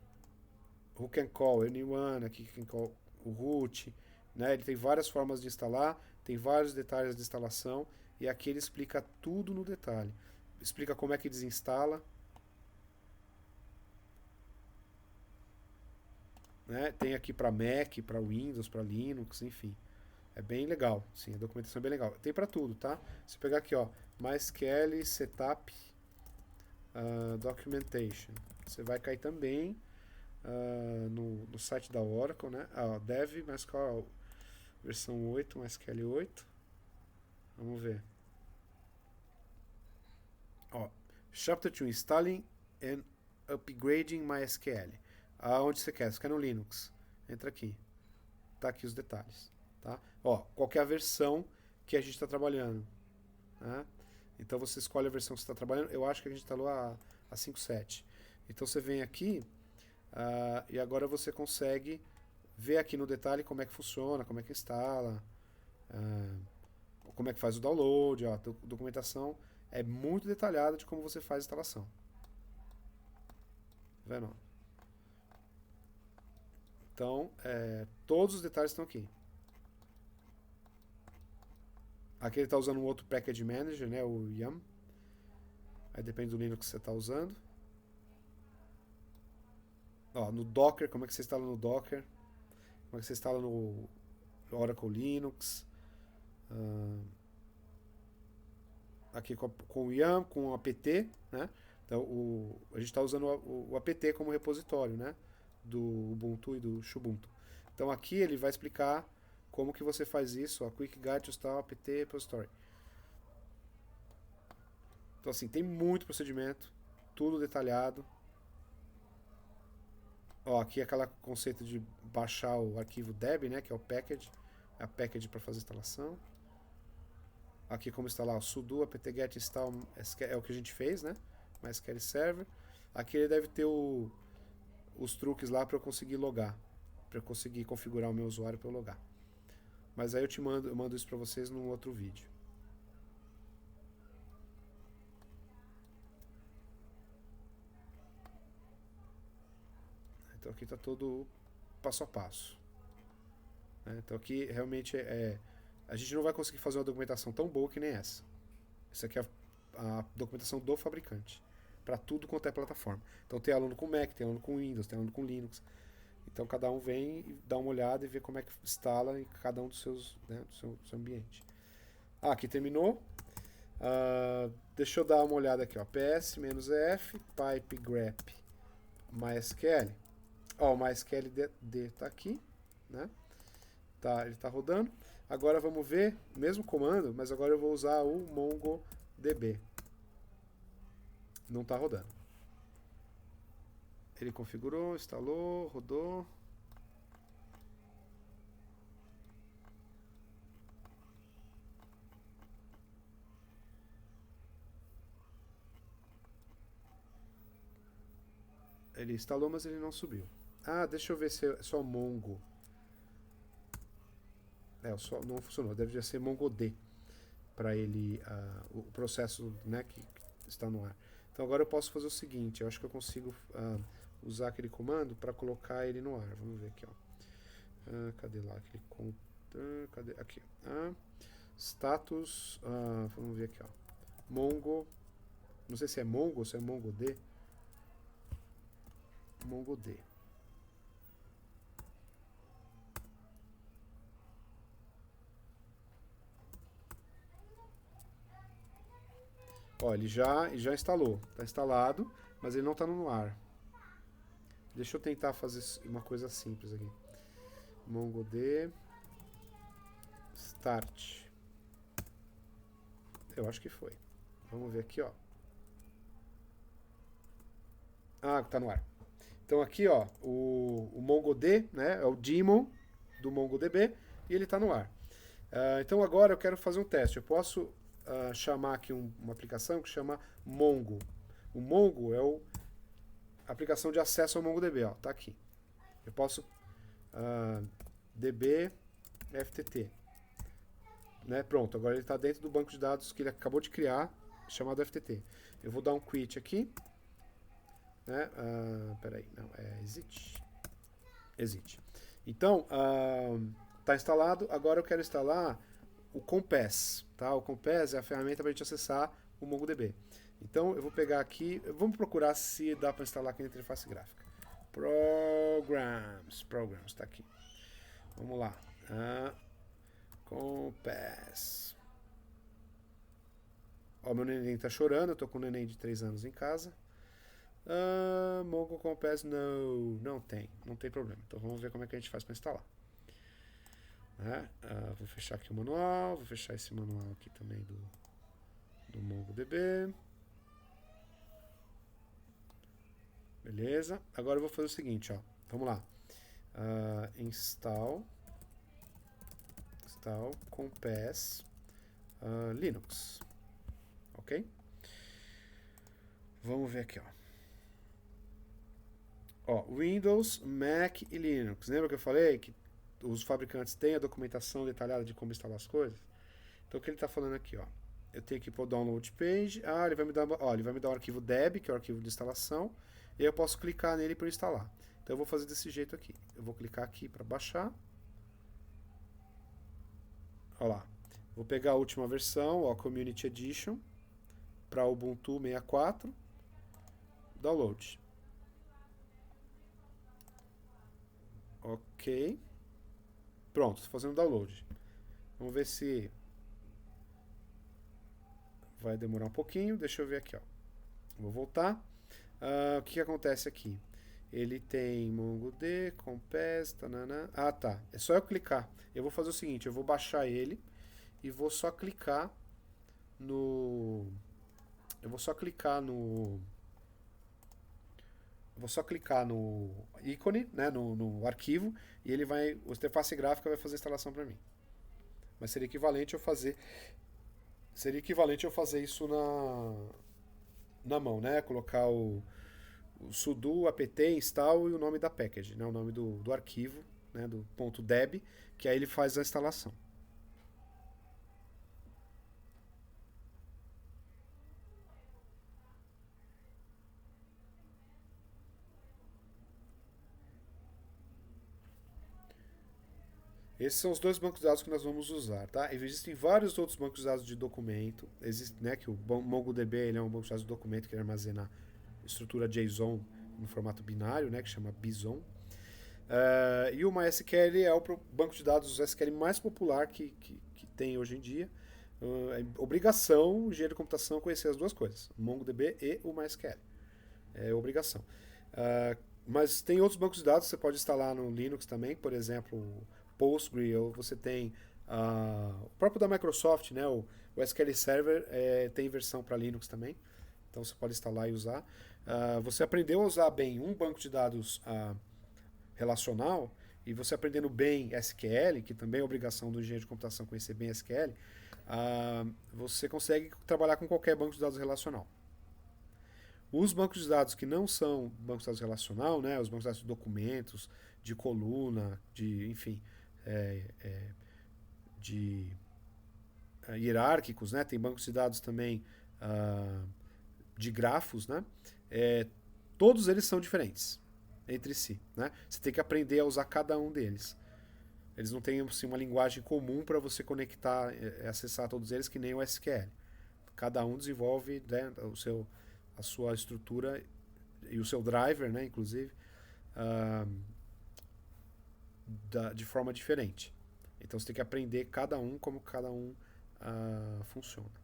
who can call anyone, aqui can call o root, né? Ele tem várias formas de instalar, tem vários detalhes de instalação e aqui ele explica tudo no detalhe. Explica como é que desinstala, né? Tem aqui para Mac, para Windows, para Linux, enfim. É bem legal, sim, a documentação é bem legal. Tem para tudo, tá? Se pegar aqui, ó, MySQL Setup Documentation, você vai cair também no site da Oracle, né? Dev MySQL versão 8, MySQL 8. Vamos ver. Ó, Chapter 2, Installing and Upgrading MySQL. Aonde você quer? Você quer no Linux. Entra aqui. Tá aqui os detalhes. Tá? Ó, qual que é a versão que a gente está trabalhando. Né? Então você escolhe a versão que você está trabalhando. Eu acho que a gente instalou a 5.7. Então você vem aqui e agora você consegue ver aqui no detalhe como é que funciona, como é que instala, como é que faz o download. Ó, a documentação é muito detalhada de como você faz a instalação. Tá vendo? Então, todos os detalhes estão aqui. Aqui ele está usando um outro package manager, né, o yum. Aí depende do Linux que você está usando. Ó, no Docker, como é que você instala no Docker? Como é que você instala no Oracle Linux? Aqui com o yum, com o apt, né? Então a gente está usando o apt como repositório, né? Do Ubuntu e do Xubuntu. Então aqui ele vai explicar como que você faz isso, ó, Quick Guide to Install apt repository. Então assim, tem muito procedimento, tudo detalhado. Ó, aqui é aquele conceito de baixar o arquivo deb, né, que é o package, a package para fazer a instalação. Aqui como instalar o sudo apt-get install é o que a gente fez, né? MySQL Server. Aqui ele deve ter os truques lá para eu conseguir logar, para eu conseguir configurar o meu usuário para eu logar. Mas aí eu mando isso para vocês num outro vídeo. Então aqui está todo passo a passo. Então aqui realmente a gente não vai conseguir fazer uma documentação tão boa que nem essa. Isso aqui é a documentação do fabricante, para tudo quanto é plataforma. Então tem aluno com Mac, tem aluno com Windows, tem aluno com Linux. Então cada um vem e dá uma olhada e vê como é que instala em cada um dos seus, né, do seu ambiente. Aqui terminou. Deixa eu dar uma olhada aqui, ó. ps-f pipe grep MySQL. Ó, o MySQL D tá aqui, né? Tá, ele tá rodando. Agora vamos ver, mesmo comando, mas agora eu vou usar o MongoDB. Não tá rodando. Ele configurou, instalou, rodou. Ele instalou, mas ele não subiu. Deixa eu ver se é só Mongo. Não funcionou. Deve ser MongoD para ele o processo, né, que está no ar. Então agora eu posso fazer o seguinte. Eu acho que eu consigo usar aquele comando para colocar ele no ar. Vamos ver aqui, ó. Cadê lá aquele cadê aqui? Status. Vamos ver aqui, ó. Mongo. Não sei se é Mongo ou se é MongoD. MongoD. Ó, ele já instalou. Está instalado, mas ele não está no ar. Deixa eu tentar fazer uma coisa simples aqui. MongoD Start. Eu acho que foi. Vamos ver aqui, ó. Tá no ar. Então aqui, ó, o MongoD, né, é o daemon do MongoDB e ele está no ar. Então agora eu quero fazer um teste. Eu posso chamar aqui uma aplicação que chama Mongo. O Mongo é a aplicação de acesso ao MongoDB, ó, tá aqui. Eu posso db ftt. Né, pronto, agora ele está dentro do banco de dados que ele acabou de criar, chamado FTT. Eu vou dar um quit aqui. Né? Peraí, não, é exit. Então, está instalado. Agora eu quero instalar o Compass. Tá? O Compass é a ferramenta para a gente acessar o MongoDB. Então eu vou pegar aqui, vamos procurar se dá para instalar aqui na interface gráfica. Programs, está aqui. Vamos lá. Compass. Ó, meu neném está chorando, eu estou com um neném de 3 anos em casa. Mongo Compass não tem problema. Então vamos ver como é que a gente faz para instalar. né? Vou fechar aqui o manual, vou fechar esse manual aqui também do MongoDB. Beleza? Agora eu vou fazer o seguinte, ó. Vamos lá. Install compass Linux. Ok? Vamos ver aqui, ó. Windows, Mac e Linux. Lembra que eu falei que os fabricantes têm a documentação detalhada de como instalar as coisas? Então o que ele está falando aqui, ó. Eu tenho que ir para o download page. Ele vai me dar, o arquivo deb, que é o arquivo de instalação, e eu posso clicar nele para instalar. Então eu vou fazer desse jeito aqui. Eu vou clicar aqui para baixar. Olha lá. Vou pegar a última versão, ó, Community Edition, para Ubuntu 64. Download. Ok. Pronto, estou fazendo download. Vamos ver se vai demorar um pouquinho. Deixa eu ver aqui, ó. Vou voltar. O que acontece aqui? Ele tem MongoD, Compass, tanana. Tá. É só eu clicar. Eu vou fazer o seguinte, eu vou baixar ele e vou só clicar no... Eu vou só clicar no ícone, né, no arquivo, e ele vai, o interface gráfica vai fazer a instalação para mim. Mas seria equivalente eu fazer isso na mão, né? Colocar o sudo apt install e o nome da package, né? O nome do arquivo, né? Do .deb, que aí ele faz a instalação. Esses são os dois bancos de dados que nós vamos usar, tá? Existem vários outros bancos de dados de documento. Existe, né, que o MongoDB ele é um banco de dados de documento que ele armazena estrutura JSON no formato binário, né, que chama Bison. E o MySQL é o banco de dados SQL mais popular que tem hoje em dia. É obrigação, o engenheiro de computação, conhecer as duas coisas, o MongoDB e o MySQL. É obrigação. Mas tem outros bancos de dados que você pode instalar no Linux também, por exemplo, o Postgre, ou você tem o próprio da Microsoft, né, o SQL Server tem versão para Linux também, então você pode instalar e usar. Você aprendeu a usar bem um banco de dados relacional, e você aprendendo bem SQL, que também é obrigação do engenheiro de computação conhecer bem SQL, você consegue trabalhar com qualquer banco de dados relacional. Os bancos de dados que não são bancos de dados relacional, né, os bancos de dados de documentos, de coluna, enfim, hierárquicos, né, tem bancos de dados também de grafos, né, todos eles são diferentes entre si, né? Você tem que aprender a usar cada um deles. Eles não têm assim, uma linguagem comum para você conectar e acessar todos eles, que nem o SQL. Cada um desenvolve, né, a sua estrutura e o seu driver, né, inclusive, de forma diferente. Então você tem que aprender cada um, como cada um funciona.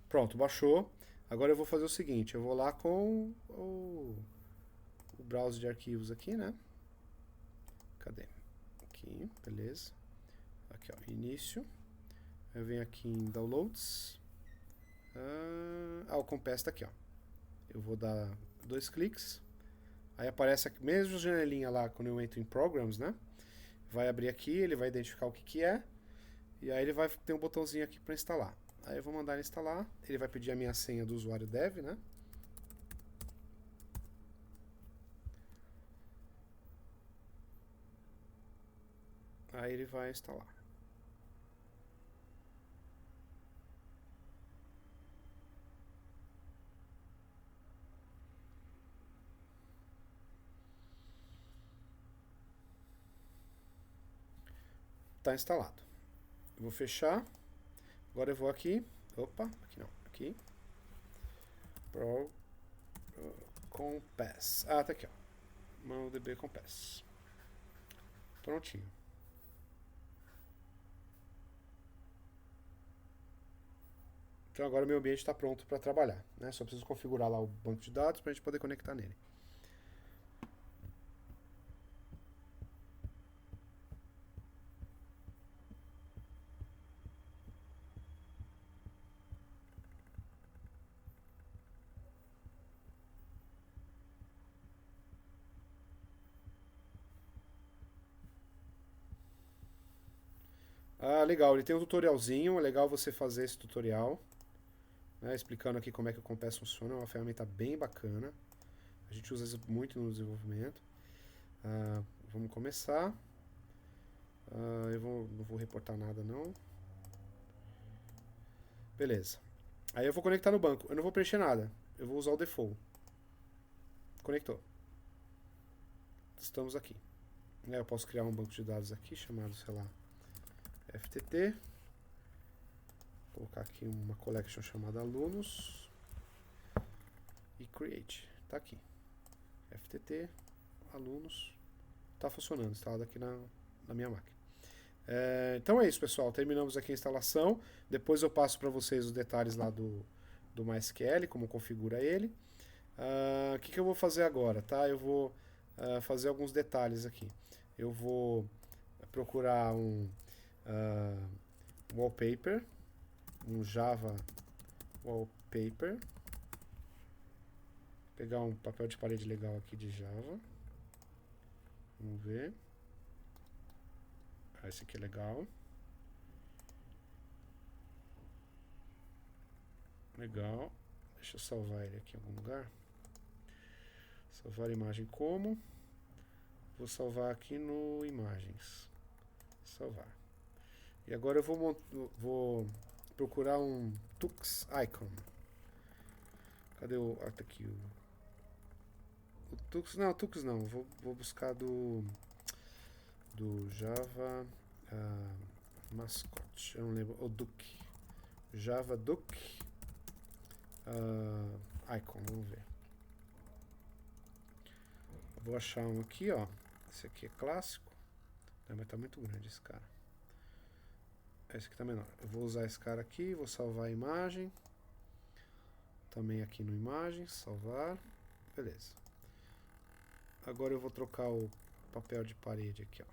Pronto, baixou. Agora eu vou fazer o seguinte, eu vou lá com o browser de arquivos aqui, né? Cadê? Aqui, beleza. Aqui, ó, início. Eu venho aqui em downloads. O Compass está aqui, ó. Eu vou dar 2 cliques. Aí aparece a mesma janelinha lá quando eu entro em Programs, né? Vai abrir aqui, ele vai identificar o que é. E aí ele vai ter um botãozinho aqui para instalar. Aí eu vou mandar ele instalar. Ele vai pedir a minha senha do usuário dev, né? aí ele vai instalar. Está instalado. Eu vou fechar. Agora eu vou aqui. Opa, aqui não. Aqui. Pro Compass. Ah, tá aqui, ó. MongoDB Compass. Prontinho. Então agora meu ambiente está pronto para trabalhar, né? Só preciso configurar lá o banco de dados para a gente poder conectar nele. Ah, legal, ele tem um tutorialzinho, é legal você fazer esse tutorial, né, explicando aqui como é que o Compass funciona, é uma ferramenta bem bacana, a gente usa muito no desenvolvimento. Vamos começar, não vou reportar nada não, beleza, aí eu vou conectar no banco, eu não vou preencher nada, eu vou usar o default, conectou, estamos aqui, eu posso criar um banco de dados aqui chamado, sei lá, FTT, vou colocar aqui uma collection chamada alunos e create, tá aqui, FTT, alunos, tá funcionando, instalado aqui na minha máquina. Então é isso, pessoal, terminamos aqui a instalação, depois eu passo para vocês os detalhes lá do MySQL, como configura ele. O que eu vou fazer agora, tá? Eu vou fazer alguns detalhes aqui. Eu vou procurar um wallpaper, um Java wallpaper, pegar um papel de parede legal aqui de Java, vamos ver, esse aqui é legal, legal, deixa eu salvar ele aqui em algum lugar, salvar a imagem como, vou salvar aqui no imagens, salvar. E agora eu vou procurar um Tux Icon. Cadê o... Ah, tá aqui o Tux. Não, Tux não. Vou buscar do Java Mascot. Eu não lembro. O Duck. Java Duck Icon. Vamos ver. Vou achar um aqui, ó. Esse aqui é clássico. Não, mas tá muito grande esse cara. Esse aqui tá menor. Eu vou usar esse cara aqui, vou salvar a imagem. Também aqui no imagens, salvar. Beleza. Agora eu vou trocar o papel de parede aqui, ó.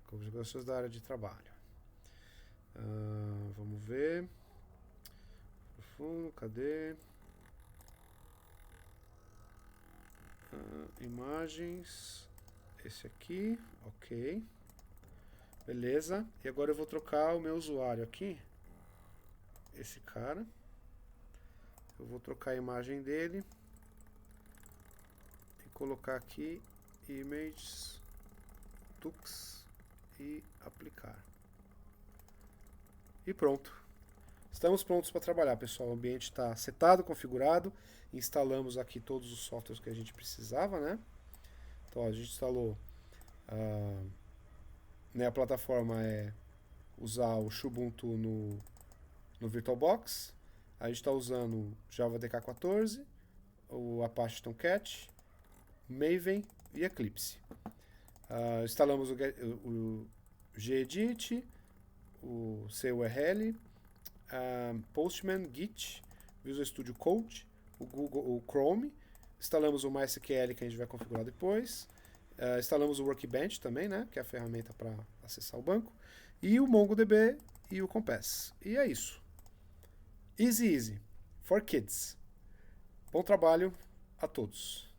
Configurações da área de trabalho. Vamos ver. Profundo, cadê? Imagens. Esse aqui, ok. Beleza, e agora eu vou trocar o meu usuário aqui, esse cara, eu vou trocar a imagem dele e colocar aqui images tux e aplicar. E pronto. Estamos prontos para trabalhar, pessoal. O ambiente está setado, configurado, instalamos aqui todos os softwares que a gente precisava, né? Então, ó, a gente instalou a plataforma é usar o Ubuntu no VirtualBox. A gente está usando Java DK14, o Apache Tomcat, Maven e Eclipse. Instalamos o gedit, o CURL, Postman, Git, Visual Studio Code, o Chrome. Instalamos o MySQL que a gente vai configurar depois. Instalamos o Workbench também, né, que é a ferramenta para acessar o banco, e o MongoDB e o Compass. E é isso. Easy, easy. For kids. Bom trabalho a todos.